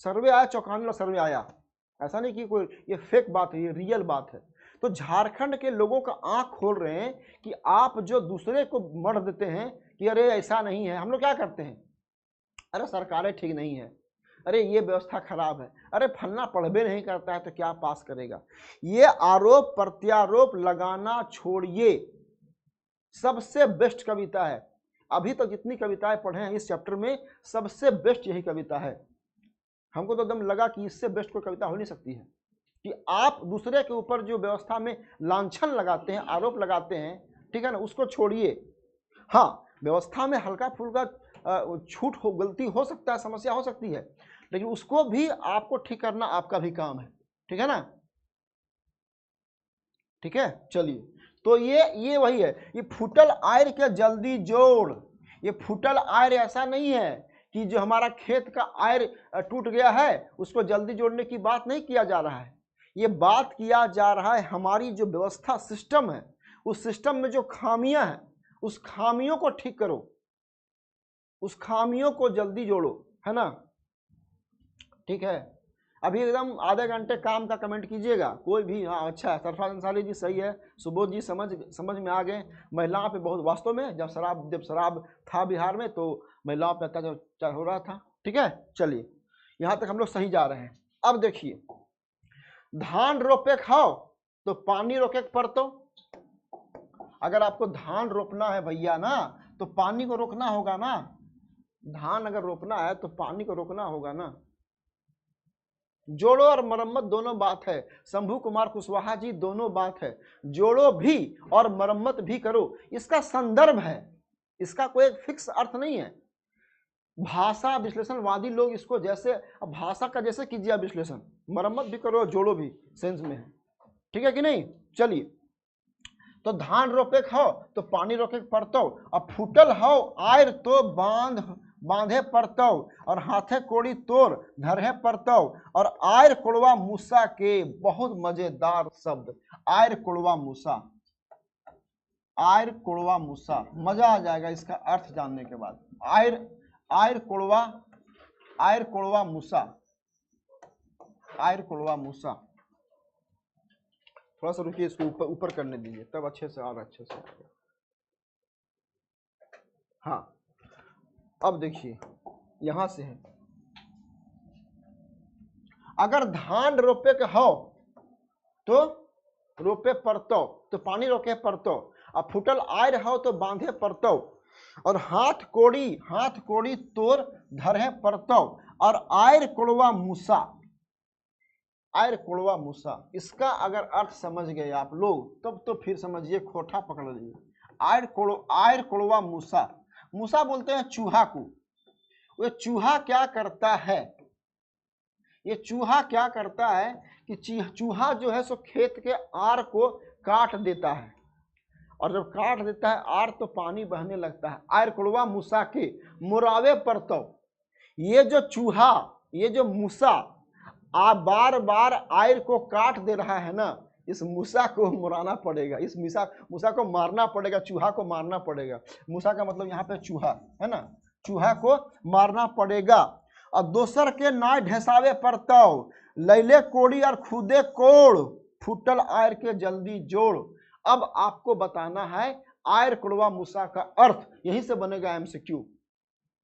सर्वे आया, चौंकाने वाला सर्वे आया। ऐसा नहीं कि कोई ये फेक बात है, ये रियल बात है। तो झारखंड के लोगों का आंख खोल रहे हैं कि आप जो दूसरे को मर देते हैं कि अरे ऐसा नहीं है, हम लोग क्या करते हैं, अरे सरकारें ठीक नहीं है, अरे ये व्यवस्था खराब है, अरे फलना पढ़बे नहीं करता है तो क्या पास करेगा। ये आरोप प्रत्यारोप लगाना छोड़िए। सबसे बेस्ट कविता है, अभी तक जितनी कविताएं पढ़े हैं इस चैप्टर में सबसे बेस्ट यही कविता है। हमको तो एकदम लगा कि इससे बेस्ट कोई कविता हो नहीं सकती है, कि आप दूसरे के ऊपर जो व्यवस्था में लांछन लगाते हैं, आरोप लगाते हैं, ठीक है ना, उसको छोड़िए। हाँ, व्यवस्था में हल्का फुल्का छूट हो, गलती हो सकता है, समस्या हो सकती है, लेकिन उसको भी आपको ठीक करना आपका भी काम है, ठीक है ना, ठीक है। चलिए, तो ये वही है, ये फुटल आयर के जल्दी जोड़। ये फुटल आयर ऐसा नहीं है कि जो हमारा खेत का आयर टूट गया है उसको जल्दी जोड़ने की बात नहीं किया जा रहा है। ये बात किया जा रहा है हमारी जो व्यवस्था सिस्टम है, उस सिस्टम में जो खामियां हैं, उस खामियों को ठीक करो, उस खामियों को जल्दी जोड़ो, है ना, ठीक है। अभी एकदम आधे घंटे काम का कमेंट कीजिएगा कोई भी। हाँ अच्छा है, सरफराज अंसारी जी सही है, सुबोध जी समझ में आ गए। महिलाओं पे बहुत, वास्तव में जब शराब था बिहार में तो महिलाओं पे अत्याचार हो रहा था, ठीक है, चलिए यहां तक हम लोग सही जा रहे हैं। अब देखिए, धान रोपे खाओ तो पानी रोके पड़तो। अगर आपको धान रोपना है भैया ना, तो पानी को रोकना होगा ना। धान अगर रोपना है तो पानी को रोकना होगा ना। जोड़ो और मरम्मत दोनों बात है, शंभू कुमार कुशवाहा जी, दोनों बात है। जोड़ो भी और मरम्मत भी करो, इसका संदर्भ है, इसका कोई फिक्स अर्थ नहीं है। भाषा विश्लेषणवादी लोग इसको जैसे भाषा का जैसे कीजिए विश्लेषण, मरम्मत भी करो जोड़ो भी सेंस में है, ठीक है कि नहीं। चलिए, तो धान रोपे खाओ तो पानी रोके पड़तो, अब फूटल हो आयर तो बांधे पड़तो, और हाथे कोड़ी तोड़ धरे पड़तो। और आयर कोड़वा मूसा के बहुत मजेदार शब्द, आयर कोड़वा मूसा, आयर कोड़वा मूसा, मजा आ जाएगा इसका अर्थ जानने के बाद। आयर कोड़वा मूसा, आयर कोड़वा मूसा। थोड़ा सा रुकिए, इसको ऊपर करने दीजिए तब अच्छे से और अच्छे से। हाँ, अब देखिए यहां से है, अगर धान रोपे के हो तो रोपे पड़तो, तो पानी रोके पड़तो। अब फुटल आयर हो तो बांधे पड़तो, और हाथ कोड़ी तोड़ धरे पड़तो। और आयर कोड़वा मूसा, आयर कोड़वा मूसा, इसका अगर अर्थ समझ गए आप लोग तब तो फिर समझिए खोटा पकड़ लीजिए। आयर कोड़वा मूसा, मूसा बोलते हैं चूहा को। वो चूहा क्या करता है, ये चूहा क्या करता है कि चूहा जो है सो खेत के आर को काट देता है, और जब काट देता है आर तो पानी बहने लगता है। आयर कोड़वा मूसा के मुरावे पड़तो, ये जो चूहा, ये जो मूसा आप बार बार आयर को काट दे रहा है ना, इस मूसा को मुराना पड़ेगा, इस मूसा को मारना पड़ेगा, चूहा को मारना पड़ेगा। मूसा का मतलब यहाँ पे चूहा है ना, चूहा को मारना पड़ेगा। और दोसर के नाय ढेसावे पड़तो, लैले कोड़ी और खुदे कोड़, फुटल आयर के जल्दी जोड़। अब आपको बताना है आयर कोड़वा मूसा का अर्थ, यहीं से बनेगा एमसीक्यू।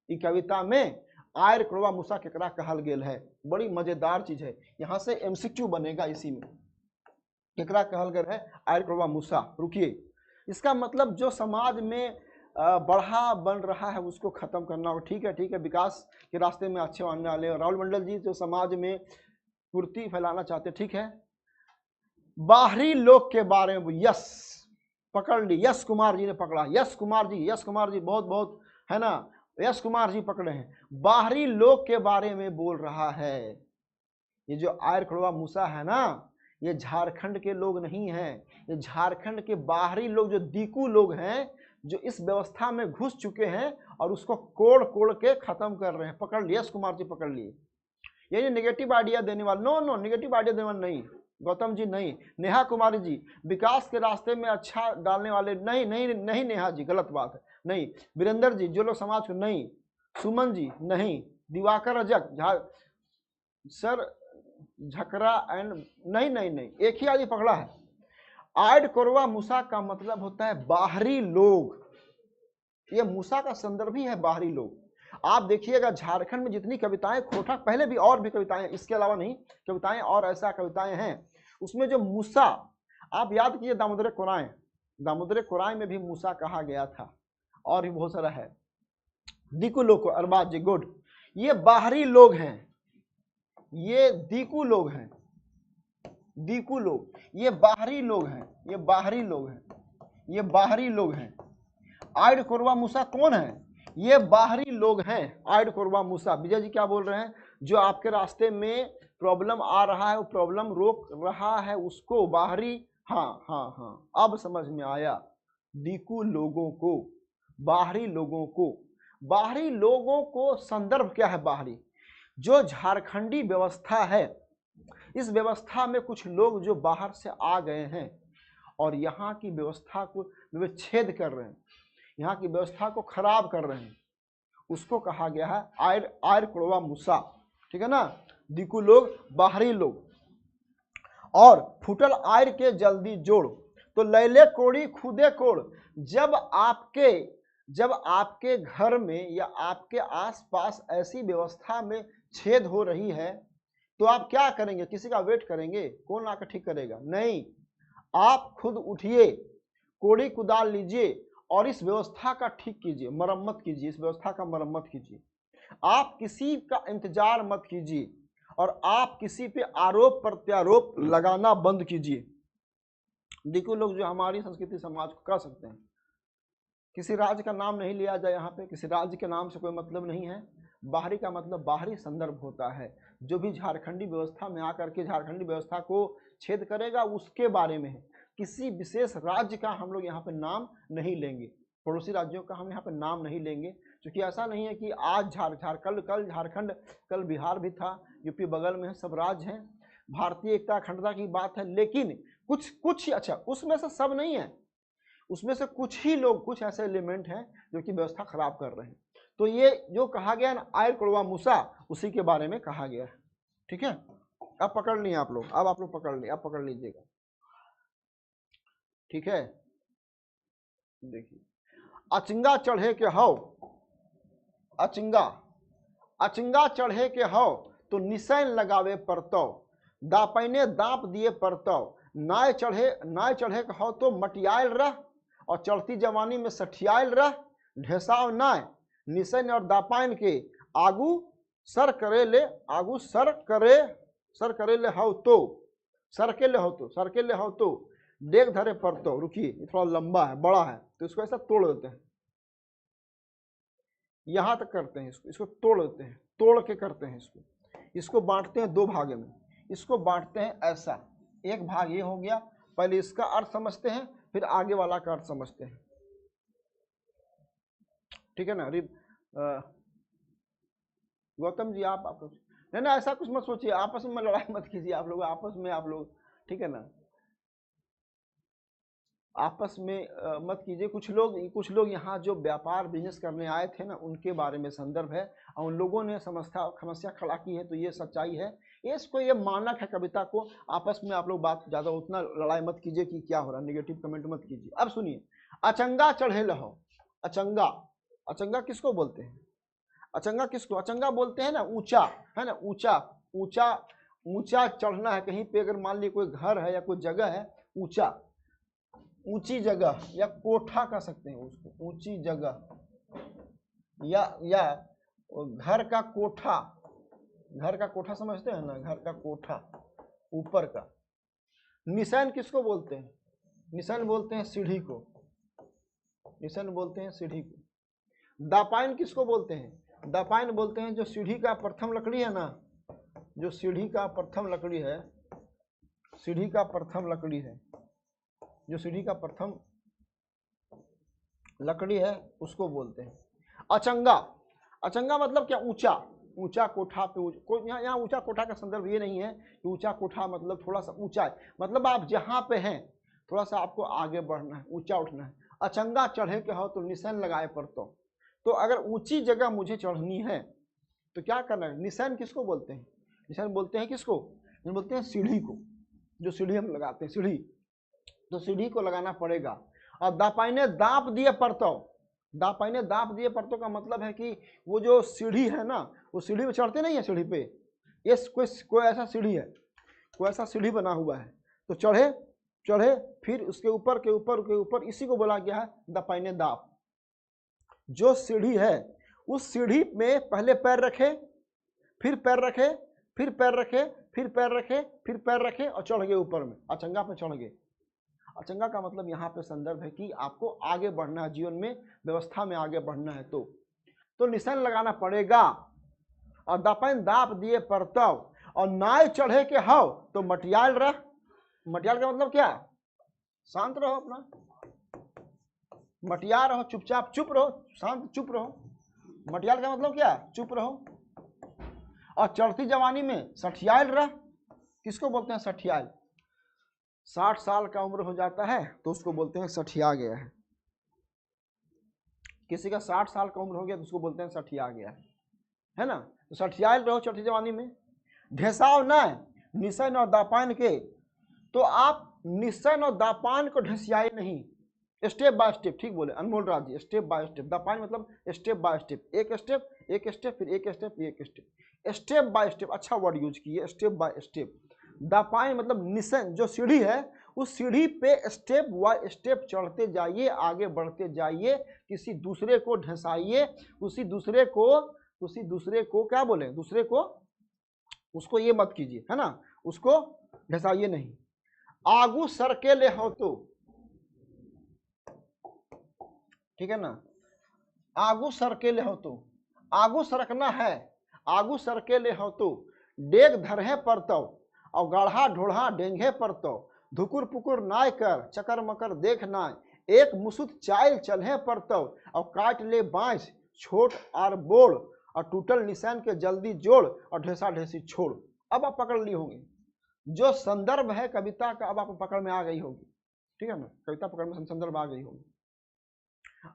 इस कविता में आयर कोड़वा मूसा केकरा कहल गेल है, बड़ी मजेदार चीज है, यहां से एमसीक्यू बनेगा इसी में। केकरा कहल गेल है आयर कोड़वा मूसा। रुकिए, इसका मतलब जो समाज में बढ़ा बन रहा है उसको खत्म करना हो। ठीक है, विकास के रास्ते में अच्छे आने वाले। राहुल मंडल जी जो समाज में कुर्ती फैलाना चाहते, ठीक है। बाहरी लोग के बारे में यस पकड़ ली, यश कुमार जी ने पकड़ा, यश कुमार जी बहुत बहुत है ना, यश कुमार जी पकड़े हैं। बाहरी लोग के बारे में बोल रहा है। ये जो आयर कोड़वा मूसा है ना, ये झारखंड के लोग नहीं हैं, ये झारखंड के बाहरी लोग जो दीकू लोग हैं, जो इस व्यवस्था में घुस चुके हैं और उसको कोड़ के खत्म कर रहे हैं। पकड़ लिए, यश कुमार जी पकड़ लिए। ये नेगेटिव आइडिया देने वाले, नो नेगेटिव आइडिया देने वाले नहीं, गौतम जी नहीं, नेहा कुमारी जी विकास के रास्ते में अच्छा डालने वाले नहीं नेहा जी, गलत बात है, नहीं। वीरेंद्र जी जो लोग समाज को नहीं, सुमन जी नहीं, दिवाकर रजक सर झकरा एंड नहीं, एक ही आदमी पकड़ा है। आयर कोड़वा मूसा का मतलब होता है बाहरी लोग, ये मूसा का संदर्भ ही है बाहरी लोग। आप देखिएगा झारखंड में जितनी कविताएं, खोटा पहले भी और भी कविताएं, इसके अलावा नहीं कविताएं और ऐसा कविताएं हैं, उसमें जो मूसा, आप याद कीजिए दामोदर कोराय में भी मूसा कहा गया था, और भी बहुत सारा है। दीकू लोग को, अरबाज जी गुड, ये बाहरी लोग हैं, ये दीकू लोग हैं, दीकू लोग, ये बाहरी लोग हैं, ये बाहरी लोग हैं, ये बाहरी लोग हैं। आयर कोड़वा मूसा कौन है, ये बाहरी लोग हैं, आयर कोड़वा मूसा। विजय जी क्या बोल रहे हैं, जो आपके रास्ते में प्रॉब्लम आ रहा है, वो प्रॉब्लम रोक रहा है उसको बाहरी, हाँ अब समझ में आया। दीकू लोगों को, बाहरी लोगों को, बाहरी लोगों को संदर्भ क्या है, बाहरी जो झारखंडी व्यवस्था है, इस व्यवस्था में कुछ लोग जो बाहर से आ गए हैं और यहाँ की व्यवस्था को विच्छेद कर रहे हैं, यहाँ की व्यवस्था को खराब कर रहे हैं, उसको कहा गया है आयर कोड़वा मूसा, ठीक है ना। दीकू लोग, बाहरी लोग। और फुटल आयर के जल्दी जोड़, तो लैले कोड़ी खुदे कोड़, जब आपके जब आपके घर में या आपके आसपास ऐसी व्यवस्था में छेद हो रही है तो आप क्या करेंगे? किसी का वेट करेंगे? कौन आकर ठीक करेगा? नहीं, आप खुद उठिए, कोड़ी कुदाल लीजिए और इस व्यवस्था का ठीक कीजिए, मरम्मत कीजिए, इस व्यवस्था का मरम्मत कीजिए। आप किसी का इंतजार मत कीजिए और आप किसी पे आरोप प्रत्यारोप लगाना बंद कीजिए। देखो लोग जो हमारी संस्कृति समाज को कर सकते हैं, किसी राज्य का नाम नहीं लिया जाए यहाँ पे, किसी राज्य के नाम से कोई मतलब नहीं है। बाहरी का मतलब बाहरी संदर्भ होता है। जो भी झारखंडी व्यवस्था में आकर के झारखंडी व्यवस्था को छेद करेगा उसके बारे में है। किसी विशेष राज्य का हम लोग यहाँ पे नाम नहीं लेंगे, पड़ोसी राज्यों का हम यहाँ पे नाम नहीं लेंगे, क्योंकि ऐसा नहीं है कि आज कल झारखंड, कल बिहार भी था, यूपी बगल में है, सब राज्य हैं, भारतीय एकता अखंडता की बात है। लेकिन कुछ अच्छा, उसमें से सब नहीं है, उसमें से कुछ ही लोग, कुछ ऐसे एलिमेंट हैं जो कि व्यवस्था खराब कर रहे हैं। तो ये जो कहा गया ना आयर कड़वा मूसा, उसी के बारे में कहा गया है। ठीक है, अब पकड़ लिए आप लोग, अब आप लोग पकड़ लिए, अब पकड़ लीजिएगा। ठीक है, देखिए, अचिंगा चढ़े के हौ, अचिंगा चढ़े के हौ तो निशान लगावे परतौ, दापैने दाप दिए परतौ, नाय चढ़े के हौ तो मटियाल रह और चढ़ती जवानी में सठियाल रह, ढेसाव नाय निशान और दापाइन के आगू सर करे ले, आगू सर करे ले हौ तो, सर के ले हौ तो डेग धरे परतौ। रुकिए, ये थोड़ा लंबा है, बड़ा है, तो इसको ऐसा तोड़ देते हैं, यहां तक करते हैं, इसको तोड़ देते हैं, तोड़ के करते हैं, इसको बांटते हैं दो भागे में, इसको बांटते हैं ऐसा, एक भाग ये हो गया, पहले इसका अर्थ समझते हैं, फिर आगे वाला का अर्थ समझते हैं। ठीक है ना? गौतम जी आप नहीं ना, ऐसा कुछ मत सोचिए, आपस में लड़ाई मत कीजिए, आप लोग आपस में, आप लोग, ठीक है ना, आपस में मत कीजिए। कुछ लोग यहाँ जो व्यापार बिजनेस करने आए थे ना, उनके बारे में संदर्भ है, और उन लोगों ने समस्या खड़ा की है, तो ये सच्चाई है, इसको ये मानक है कविता को। आपस में आप लोग बात ज़्यादा उतना लड़ाई मत कीजिए कि क्या हो रहा है, निगेटिव कमेंट मत कीजिए। अब सुनिए, अचंगा चढ़े लहो, अचंगा किसको बोलते हैं? अचंगा बोलते हैं ना ऊंचा, है ना, ऊंचा चढ़ना है कहीं पे, अगर मान लीजिए कोई घर है या कोई जगह है, ऊंची जगह या कोठा कह सकते हैं उसको, ऊंची जगह या घर का कोठा समझते हैं ना, घर का कोठा ऊपर का। निशान किसको बोलते हैं? निशान बोलते हैं सीढ़ी को, दापाइन किसको बोलते हैं? दापाइन बोलते हैं जो सीढ़ी का प्रथम लकड़ी है ना, जो सीढ़ी का प्रथम लकड़ी है, जो सीढ़ी का प्रथम लकड़ी है, उसको बोलते हैं अचंगा मतलब क्या? ऊंचा कोठा पे, यहाँ ऊंचा कोठा का संदर्भ ये नहीं है कि ऊंचा कोठा मतलब थोड़ा सा ऊंचा है, मतलब आप जहाँ पे हैं थोड़ा सा आपको आगे बढ़ना है, ऊंचा उठना है। अचंगा चढ़े के हो तो निशान लगाए पड़तो, तो अगर ऊंची जगह मुझे चढ़नी है तो क्या करना है? निशान किसको बोलते हैं? निशान बोलते हैं किसको? बोलते हैं सीढ़ी को, जो सीढ़ी हम लगाते हैं, सीढ़ी, तो सीढ़ी को लगाना पड़ेगा। और दापाइने दाप दिए पड़तो का मतलब है कि वो जो सीढ़ी है ना, वो सीढ़ी पे चढ़ते नहीं है, सीढ़ी पे ये कोई ऐसा सीढ़ी है, कोई ऐसा सीढ़ी बना हुआ है, तो चढ़े फिर उसके ऊपर के ऊपर, इसी को बोला गया है दापाइने दाप। जो सीढ़ी है उस सीढ़ी में पहले पैर रखे, फिर पैर रखे, फिर पैर रखे, फिर पैर रखे, फिर पैर रखे और चढ़ गए ऊपर में, अचंगा पे चढ़ गए। अचंगा का मतलब यहाँ पे संदर्भ है कि आपको आगे बढ़ना है, जीवन में व्यवस्था में आगे बढ़ना है, तो निशान लगाना पड़ेगा। और दापन दाप दिए परतव, और नाय चढ़े के हव तो मटियाल रह। मटियाल का मतलब क्या? शांत रहो, अपना मटिया रहो, चुपचाप चुप रहो, शांत चुप रहो। मटियाल का मतलब क्या? चुप रहो। और चढ़ती जवानी में सठियाल रह। किसको बोलते हैं? सठियाल। 60 साल का उम्र हो जाता है तो उसको बोलते हैं सठिया गया है। किसी का 60 साल का उम्र हो गया तो उसको बोलते हैं सठिया गया है ना। तो सठियाल रहो चढ़ती जवानी में। ढेसाव न निशन और दापान के, तो आप निशन और दापान को ढेसियाए नहीं, स्टेप बाय स्टेप, ठीक बोले Anmol Raj ji, step by step. The point मतलब स्टेप बाय स्टेप, एक स्टेप एक स्टेप फिर एक स्टेप एक स्टेप, स्टेप बाय स्टेप, अच्छा वर्ड यूज किए, step by step. The point मतलब निशान, जो सीढ़ी है उस सीढ़ी पे स्टेप बाय स्टेप चढ़ते जाइए, आगे बढ़ते जाइए, किसी दूसरे को ढसाइए, उसी दूसरे को क्या बोले, दूसरे को, उसको ये मत कीजिए, है ना, उसको ढसाइए नहीं। आगू सरके ले हो तो, ठीक है ना, आगू सरकेले हो तो, आगू सरकना है, आगू सरकेले हो तो, डेग धरहे परतो और गाढ़ा ढोढ़ा डेंगे परतो, धुकुर पुकुर नाय कर चकर मकर देख नाय, एक मुसुत चाइल चलहे परतो और काट ले बांस छोट आर बोड़ और टूटल निशान के जल्दी जोड़ और ढेसा ढेसी छोड़। अब आप पकड़ ली होंगी, जो संदर्भ है कविता का अब आप पकड़ में आ गई होगी, ठीक है ना, कविता पकड़ में संदर्भ आ गई होगी।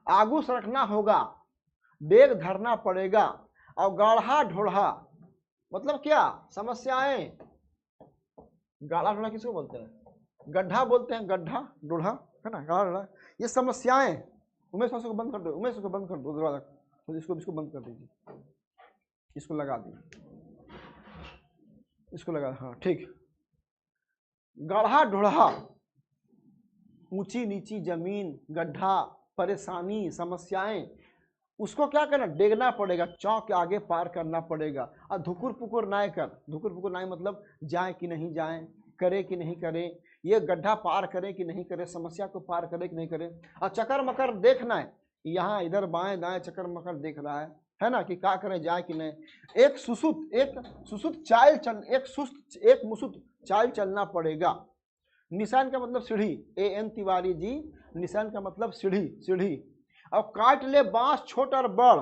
आगू सरकना होगा, डेग धरना पड़ेगा और गाढ़ा ढोढ़ा मतलब क्या, समस्याएं, गाढ़ा ढोढ़ा किसको बोलते हैं, गड्ढा बोलते हैं, गड्ढा ढोढ़ा है ना, गाढ़ा ढोढ़ा, ये समस्याएं। उमेश को बंद कर दो, उमेश को बंद कर दो दरवाजा, तो इसको बंद कर दीजिए, इसको लगा दीजिए, इसको लगा, हाँ ठीक। गाढ़ा ढोढ़ा, ऊंची नीची जमीन, गड्ढा, परेशानी, समस्याएं, उसको क्या करना, डेगना पड़ेगा, चौक के आगे पार करना पड़ेगा। और धुकुर पुकुर नाय कर, धुकुर पुकुर नाय मतलब जाए कि नहीं जाए, करे कि नहीं करे, ये गड्ढा पार करे कि नहीं करे, समस्या को पार करे कि नहीं करे। और चक्कर मकर देखना है, यहाँ इधर बाएं दाएं चक्कर मकर देख रहा है ना, कि क्या करें, जाए कि नहीं। एक सुसुत चाल चल, एक मुसुत चाल चलना पड़ेगा। निशान का मतलब सीढ़ी, AN तिवारी जी, निशान का मतलब सीढ़ी, सीढ़ी। और काट ले बांस छोट और बड़,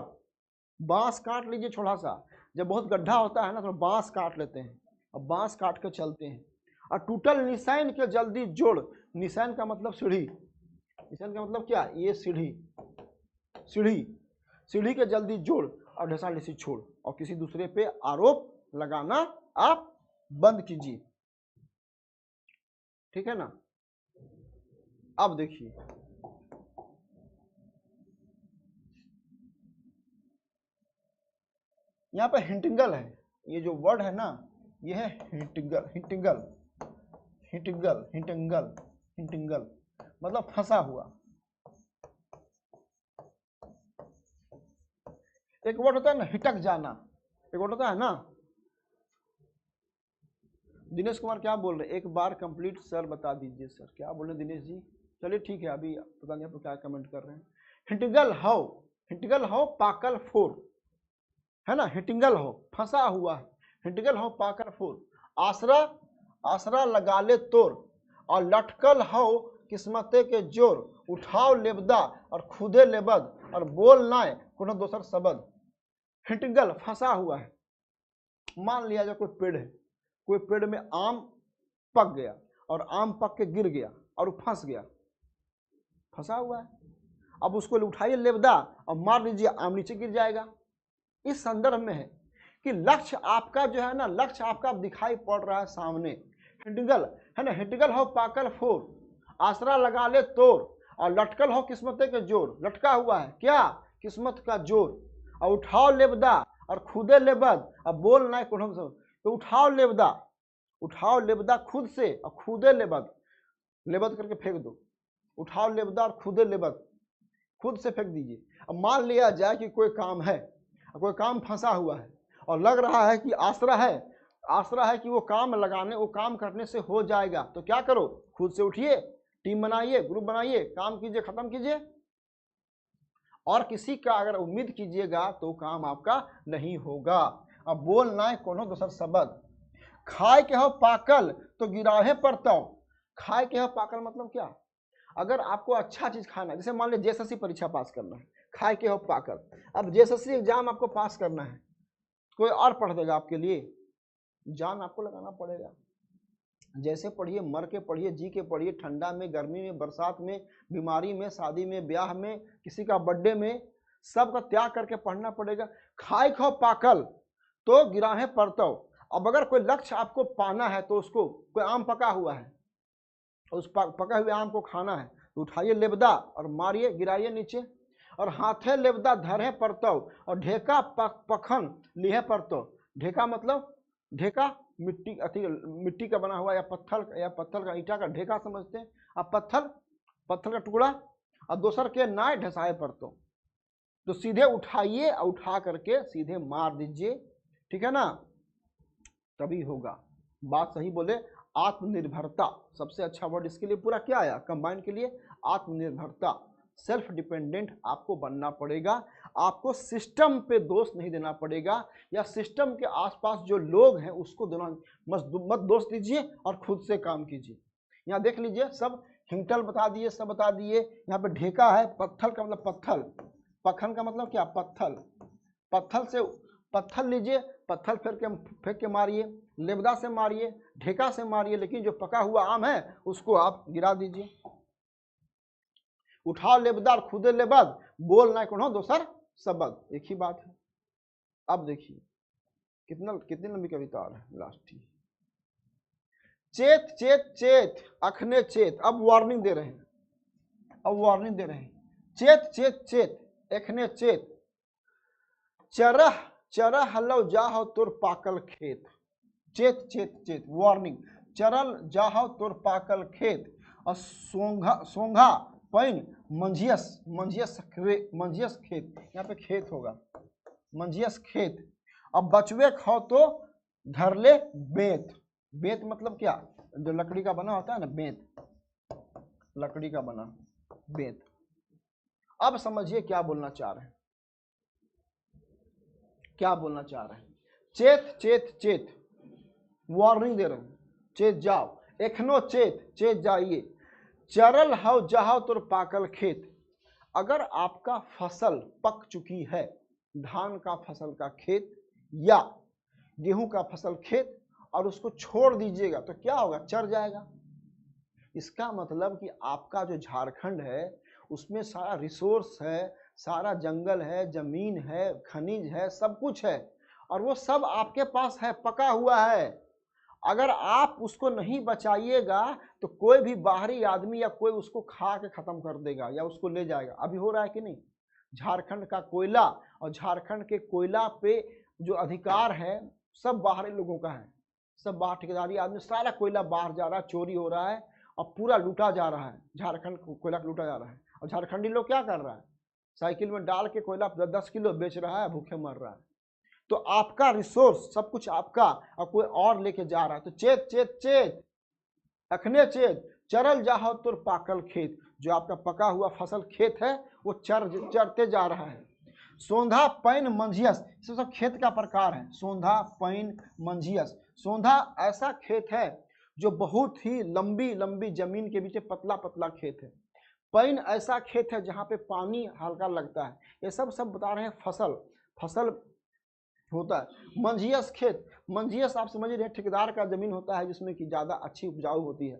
बांस काट लीजिए छोटा सा, जब बहुत गड्ढा होता है ना तो बांस काट लेते हैं और बांस काट के चलते हैं। और टूटल निशान के जल्दी जोड़, निशान का मतलब सीढ़ी, निशान का मतलब क्या, ये सीढ़ी, सीढ़ी, सीढ़ी के जल्दी जोड़ और ढसा ढसी छोड़, और किसी दूसरे पे आरोप लगाना आप बंद कीजिए, ठीक है ना। अब देखिए यहाँ पे हिंटिंगल है, ये जो वर्ड है ना, ये है हिंटिंगल, हिंटिंगल, हिंटिंगल, हिंटिंगल, हिंटिंगल मतलब फंसा हुआ। एक वर्ड होता है ना हिटक जाना, एक वर्ड होता है ना। दिनेश कुमार क्या बोल रहे, एक बार कंप्लीट सर बता दीजिए सर, क्या बोल रहे दिनेश जी, चलिए ठीक है, अभी पता नहीं आप क्या कमेंट कर रहे हैं। हिंटिंगल हो, हिंटिंगल हो पाकल फोर, है ना, हिटिंगल हो फंसा हुआ है, हिटिंगल हो पाकर फोर, आसरा, आसरा लगा ले तोर, और लटकल हो किस्मते के जोर, उठाओ लेबदा और खुदे लेबद और बोल नाय कोनो दोसर शब्द। हिटिंगल फंसा हुआ है, मान लिया जाए कोई पेड़ है, कोई पेड़ में आम पक गया और आम पक के गिर गया और वो फंस गया, फंसा हुआ है। अब उसको उठाइए लेबदा और मार लीजिए, आम नीचे गिर जाएगा। इस संदर्भ में है कि लक्ष्य आपका जो है ना, लक्ष्य आपका दिखाई पड़ रहा है सामने, हिंटिंगल है ना, हिंटिंगल हो पाकल फोर, आसरा लगा ले तोर, और लटकल हो किस्मते के जोर, लटका हुआ है क्या, किस्मत का जोर, और उठाओ लेबदा और खुदे लेबद और बोल ना कोनो, तो उठाओ लेबदा, उठाओ लेबदा खुद से और खुदे लेबद, लेबद करके फेंक दो, उठाओ लेबदा और खुदे लेबद, खुद से फेंक दीजिए। अब मान लिया जाए कि कोई काम है, कोई काम फंसा हुआ है और लग रहा है कि आसरा है, आसरा है कि वो काम लगाने, वो काम करने से हो जाएगा, तो क्या करो, खुद से उठिए, टीम बनाइए, ग्रुप बनाइए, काम कीजिए, खत्म कीजिए। और किसी का अगर उम्मीद कीजिएगा तो काम आपका नहीं होगा। अब बोल ना कोनो दोसर शब्द, खाए के हो पाकल तो गिराहे पड़ता, खाए के हो पाकल मतलब क्या, अगर आपको अच्छा चीज खाना है, जैसे मान लीजिए JSSC परीक्षा पास करना है, खाए के हो पाकल, अब JSSC एग्जाम आपको पास करना है, कोई और पढ़ देगा आपके लिए, जान आपको लगाना पड़ेगा। जैसे पढ़िए, मर के पढ़िए, जी के पढ़िए, ठंडा में, गर्मी में, बरसात में, बीमारी में, शादी में, ब्याह में, किसी का बर्थडे में, सबका त्याग करके पढ़ना पड़ेगा। खाए खो पाकल तो गिराहे पड़तो, अब अगर कोई लक्ष्य आपको पाना है तो उसको, कोई आम पका हुआ है, उस पका हुए आम को खाना है, तो उठाइए लेबदा और मारिए, गिराइए नीचे। और हाथे लेबदा धरे परतव और ढेका पखन लिहे परतव। ढेका मतलब ढेका मिट्टी का बना हुआ या पत्थर का ईटा का ढेका समझते हैं अब, पत्थर का टुकड़ा। और दोसर के नाय ढसाए परतो, तो सीधे उठाइए और उठा करके सीधे मार दीजिए, ठीक है ना, तभी होगा। बात सही बोले। आत्मनिर्भरता सबसे अच्छा वर्ड इसके लिए पूरा क्या आया कंबाइन के लिए, आत्मनिर्भरता। सेल्फ डिपेंडेंट आपको बनना पड़ेगा। आपको सिस्टम पे दोष नहीं देना पड़ेगा, या सिस्टम के आसपास जो लोग हैं उसको मत दोष दीजिए और खुद से काम कीजिए। यहाँ देख लीजिए, सब हिंटल बता दिए, सब बता दिए। यहाँ पे ढेका है, पत्थर का मतलब पत्थल, पखन का मतलब क्या पत्थल, पत्थल से पत्थर लीजिए, पत्थर फेंक के मारिए, लेबदा से मारिए, ढेका से मारिए, लेकिन जो पका हुआ आम है उसको आप गिरा दीजिए। उठाओ लेबदार खुदे लेबद, बोल ना कोनो दोसर सबद, एक ही बात है। अब देखिए कितनी लंबी कविता आ रहा है लास्ट ही। चेत चेत चेत अखने चेत, अब वार्निंग दे रहे हैं, चेत चेत चेत अखने चेत, चरह चरह हलव जाहो तोर पाकल खेत। चेत चेत चेत वार्निंग, चरल जाहो तोर पाकल खेत। और सोंघा पैन मंझियस खेत, यहाँ पे खेत होगा, मंझियस खेत। अब बचवे खाओ तो धरले बेत, बेत मतलब क्या, जो लकड़ी का बना होता है ना, बेत, लकड़ी का बना बेत। अब समझिए क्या बोलना चाह रहे हैं, चेत चेत चेत वार्निंग दे रहे हैं, चेत जाओ, एखनो चेत जाइए, चरल हव जाओ तोर पाकल खेत। अगर आपका फसल पक चुकी है, धान का फसल का खेत या गेहूं का फसल खेत, और उसको छोड़ दीजिएगा तो क्या होगा, चर जाएगा। इसका मतलब कि आपका जो झारखंड है उसमें सारा रिसोर्स है, सारा जंगल है, जमीन है, खनिज है, सब कुछ है, और वो सब आपके पास है, पका हुआ है। अगर आप उसको नहीं बचाइएगा तो कोई भी बाहरी आदमी या कोई उसको खा के खत्म कर देगा या उसको ले जाएगा। अभी हो रहा है कि नहीं, झारखंड का कोयला और झारखंड के कोयला पे जो अधिकार है सब बाहरी लोगों का है, सब बाहर ठेकेदारी आदमी, सारा कोयला बाहर जा रहा है, चोरी हो रहा है और पूरा लूटा जा रहा है, झारखंड कोयला लूटा जा रहा है। और झारखंडी लोग क्या कर रहा है, साइकिल में डाल के कोयला 10 किलो बेच रहा है, भूखे मर रहा है। तो आपका रिसोर्स सब कुछ आपका, और कोई और लेके जा रहा है। तो चेत चेत चेत अखने चेत, चरल जाहो तोर पाकल खेत, जो आपका पका हुआ फसल खेत है वो चरते जा रहा है। सोंधा पैन मंझियस, सब खेत का प्रकार है, सोंधा पैन मंझियस। सोंधा ऐसा खेत है जो बहुत ही लंबी लंबी जमीन के बीच पतला पतला खेत है। पैन ऐसा खेत है जहाँ पे पानी हल्का लगता है। ये सब बता रहे हैं फसल होता है। मंझियस खेत, मंझियस आप समझ रहे हैं ठेकेदार का जमीन होता है जिसमें कि ज्यादा अच्छी उपजाऊ होती है।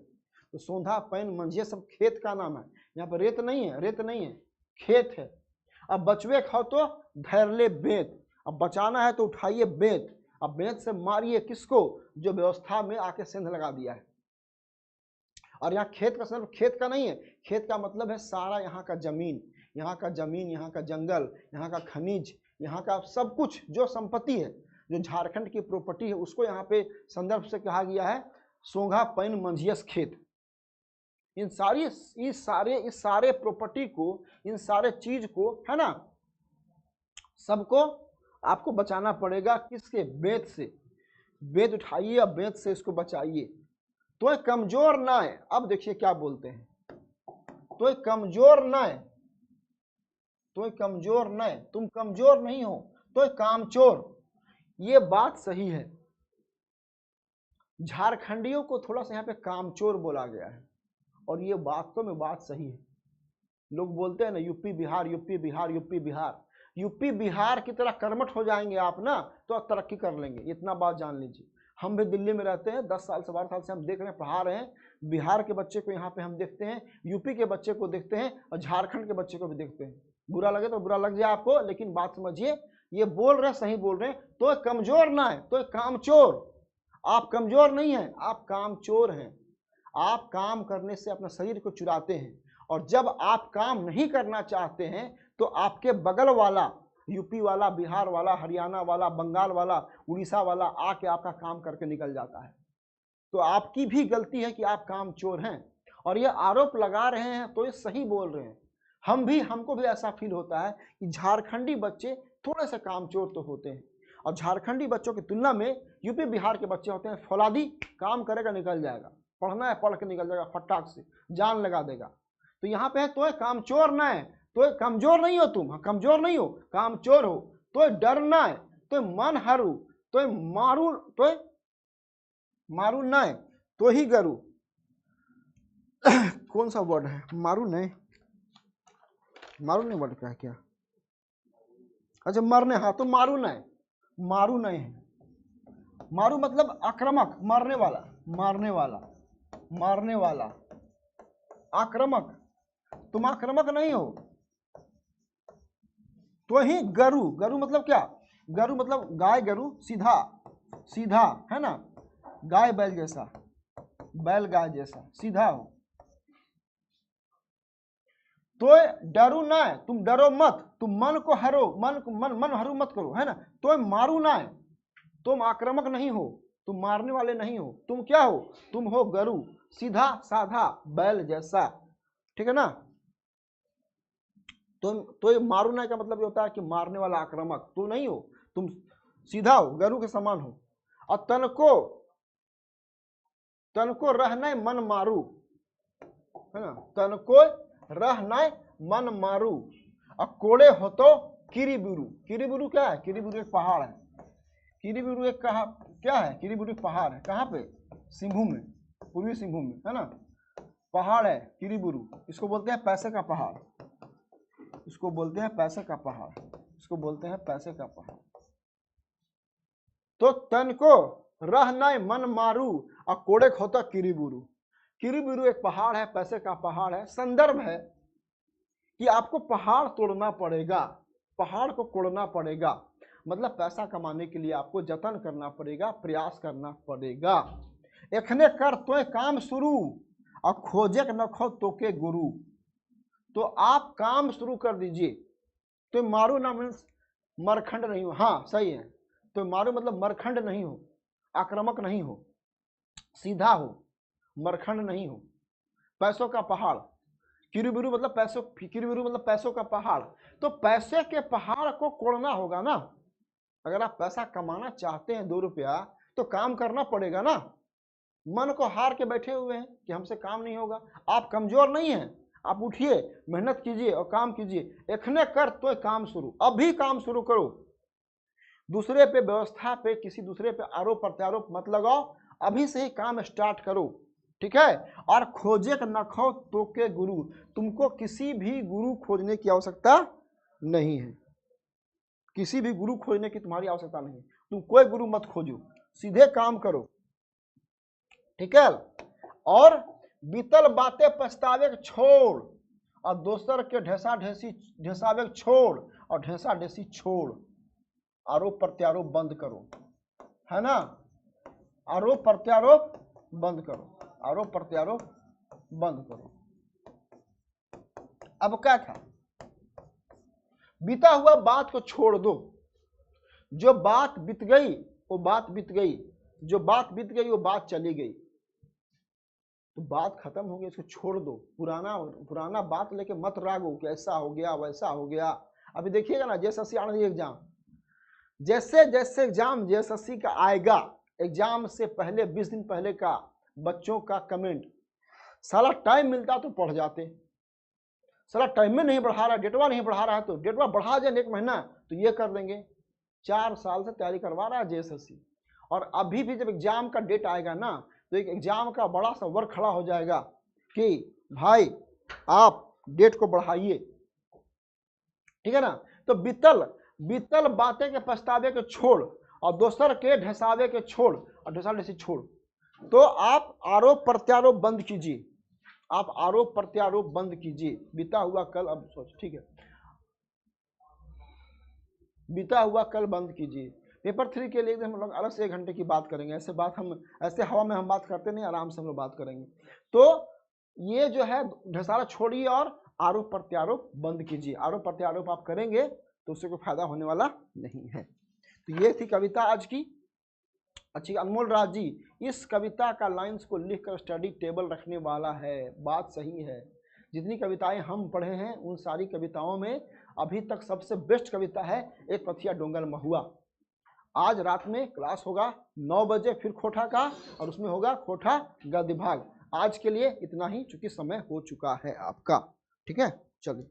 तो सोंधा पैन मंझियस सब खेत का नाम है। यहाँ पर रेत नहीं है, खेत है। अब बचवे खाओ तो धैर्य बेत, अब बचाना है तो उठाइए बेत, अब बेत से मारिए किसको, जो व्यवस्था में आके सेंध लगा दिया है। और यहाँ खेत का सिर्फ खेत का नहीं है, खेत का मतलब है सारा यहाँ का जमीन, यहाँ का जंगल, यहाँ का खनिज, यहाँ का सब कुछ जो संपत्ति है, जो झारखंड की प्रॉपर्टी है, उसको यहाँ पे संदर्भ से कहा गया है सोंघा पैन मंझियस खेत। इस सारे प्रॉपर्टी को, इन सारे चीज को, है ना, सबको आपको बचाना पड़ेगा। किसके, बेत से। बेत उठाइए और बेत से इसको बचाइए। तो कमजोर ना है। अब देखिए क्या बोलते हैं, तो कमजोर ना है, तुम कमजोर नहीं हो, तो कामचोर। ये बात सही है। झारखंडियों को थोड़ा सा यहाँ पे कामचोर बोला गया है, और ये वास्तव में बात सही है। लोग बोलते हैं ना यूपी बिहार की तरह कर्मठ हो जाएंगे आप ना तो आप तरक्की कर लेंगे। इतना बात जान लीजिए। हम भी दिल्ली में रहते हैं, 10 साल से 12 साल से हम देख रहे हैं, पढ़ा रहे हैं। बिहार के बच्चे को यहाँ पे हम देखते हैं, यूपी के बच्चे को देखते हैं, और झारखंड के बच्चे को भी देखते हैं। बुरा लगे तो बुरा लग जाए आपको, लेकिन बात समझिए, ये बोल रहे सही बोल रहे हैं। तो कमजोर ना है, तो कामचोर। आप कमजोर नहीं हैं, आप कामचोर हैं। आप काम करने से अपना शरीर को चुराते हैं और जब आप काम नहीं करना चाहते हैं तो आपके बगल वाला, यूपी वाला, बिहार वाला, हरियाणा वाला, बंगाल वाला, उड़ीसा वाला आके आपका काम करके निकल जाता है। तो आपकी भी गलती है कि आप काम चोर हैं। और ये आरोप लगा रहे हैं तो ये सही बोल रहे हैं। हमको भी ऐसा फील होता है कि झारखंडी बच्चे थोड़े से कामचोर तो होते हैं, और झारखंडी बच्चों की तुलना में यूपी बिहार के बच्चे होते हैं फौलादी, काम करेगा निकल जाएगा, पढ़ना है पढ़ के निकल जाएगा, फटाक से जान लगा देगा। तो यहाँ पे है तो कामचोर ना है, तो कमजोर नहीं हो तुम, कमजोर नहीं हो, कामचोर हो, तो डरना है, तो मन हरू, तो मारू, तो मारू ना है, तो ही गरू। कौन सा वर्ड है मारू नहीं, मारू नहीं वर्ड क्या क्या, अच्छा मरने, हाँ तो मारू नहीं, मारू नहीं है। मारू मतलब आक्रामक, मारने वाला, मारने वाला, मारने वाला, आक्रामक। तुम आक्रामक नहीं हो। तो ही गरु, गरु मतलब क्या, गरु मतलब गाय गरु, सीधा सीधा है ना, गाय बैल जैसा, बैल गाय जैसा सीधा हो। तो डरो ना है, तुम डरो मत, तुम मन को हरो, मन हरू मत करो, है ना। तो मारू ना है, तुम आक्रामक नहीं हो, तुम मारने वाले नहीं हो, तुम क्या हो, तुम हो गरु, सीधा साधा बैल जैसा, ठीक है ना। तो ये मारू ना का मतलब ये होता है कि मारने वाला आक्रामक तुम नहीं हो, तुम सीधा हो, गरु के समान हो। और तनको रहना मन मारू, है ना, तनको रहना मन मारू। और कोड़े हो तो किरीबुरु, किरीबुरु क्या है, किरीबुरु एक पहाड़ है, किरीबुरु एक कहा क्या है, किरीबुरु एक पहाड़ है, कहाँ पे, सिंहभूम में, पूर्वी सिंहभूम में, है ना, पहाड़ है किरीबुरु। इसको बोलते हैं पैसे का पहाड़, इसको बोलते हैं पैसे का पहाड़, इसको बोलते हैं पैसे का पहाड़। तो तन को रहना मन मारू और कोड़े खोता किरीबुरु। किरीबुरु एक पहाड़ है, पैसे का पहाड़ है, संदर्भ है कि आपको पहाड़ तोड़ना पड़ेगा, पहाड़ को कोड़ना पड़ेगा, मतलब पैसा कमाने के लिए आपको जतन करना पड़ेगा, प्रयास करना पड़ेगा। एखने कर तो काम शुरू और खोजे न खो तो के गुरु। तो आप काम शुरू कर दीजिए। तो मारू ना मीन्स मरखंड नहीं हो, हाँ सही है, तो मारू मतलब मरखंड नहीं हो, आक्रामक नहीं हो, सीधा हो, मरखंड नहीं हो। पैसों का पहाड़, किरीबुरु मतलब पैसों, किरीबुरु मतलब पैसों का पहाड़। तो पैसे के पहाड़ को कोड़ना होगा ना। अगर आप पैसा कमाना चाहते हैं 2 रुपया तो काम करना पड़ेगा ना। मन को हार के बैठे हुए हैं कि हमसे काम नहीं होगा। आप कमजोर नहीं हैं, आप उठिए, मेहनत कीजिए और काम कीजिए। एखने कर तो काम शुरू, अभी काम शुरू करो। दूसरे पे व्यवस्था पे, किसी दूसरे पे आरोप प्रत्यारोप मत लगाओ, अभी से ही काम स्टार्ट करो, ठीक है। और खोजे न खो तो के गुरु, तुमको किसी भी गुरु खोजने की आवश्यकता नहीं है, किसी भी गुरु खोजने की तुम्हारी आवश्यकता नहीं है। तुम कोई गुरु मत खोजो, सीधे काम करो, ठीक है। और बीतल बातें पछतावे छोड़ और दोसर के ढेसा ढेसी ढेसावे छोड़ और ढेसा ढेसी छोड़। आरोप प्रत्यारोप बंद करो, है ना, आरोप प्रत्यारोप बंद करो, आरोप प्रत्यारोप बंद करो। अब क्या था, बीता हुआ बात को छोड़ दो, जो बात बीत गई वो बात बीत गई, जो बात बीत गई वो बात चली गई, तो बात खत्म हो गई, इसको छोड़ दो। पुराना बात लेके मत रागो कि ऐसा हो गया वैसा हो गया। अभी देखिएगा ना जेएसएससी आने एग्जाम, जैसे जैसे एग्जाम जेएसएससी का आएगा, एग्जाम से पहले 20 दिन पहले का बच्चों का कमेंट, साला टाइम मिलता तो पढ़ जाते, साला टाइम में नहीं बढ़ा रहा, डेटवा नहीं बढ़ा रहा है, तो डेटवा बढ़ा जाए 1 महीना तो ये कर देंगे। 4 साल से तैयारी करवा रहा है जेएसएससी, और अभी भी जब एग्जाम का डेट आएगा ना तो एक एग्जाम का बड़ा सा वर्क खड़ा हो जाएगा कि भाई आप डेट को बढ़ाइए, ठीक है ना। तो बीतल बातें के पछतावे के छोड़ और दोसर के ढसावे के छोड़ और ढसा ढसी छोड़। तो आप आरोप प्रत्यारोप बंद कीजिए, आप आरोप प्रत्यारोप बंद कीजिए। बीता हुआ कल, अब सोच, ठीक है, बीता हुआ कल बंद कीजिए। पेपर 3 के लिए हम लोग अलग से 1 घंटे की बात करेंगे, ऐसे हवा में हम बात करते नहीं, आराम से हम लोग बात करेंगे। तो ये जो है ढसारा छोड़िए और आरोप प्रत्यारोप बंद कीजिए। आरोप प्रत्यारोप आप करेंगे तो उससे कोई फायदा होने वाला नहीं है। तो ये थी कविता आज की। अच्छी, अनमोल राज जी इस कविता का लाइंस को लिखकर स्टडी टेबल रखने वाला है। बात सही है, जितनी कविताएं हम पढ़े हैं उन सारी कविताओं में अभी तक सबसे बेस्ट कविता है एक पथिया डोंगर महुआ। आज रात में क्लास होगा 9 बजे फिर खोठा का, और उसमें होगा खोठा गद्य भाग। आज के लिए इतना ही, चूंकि समय हो चुका है आपका। ठीक है, चलिए।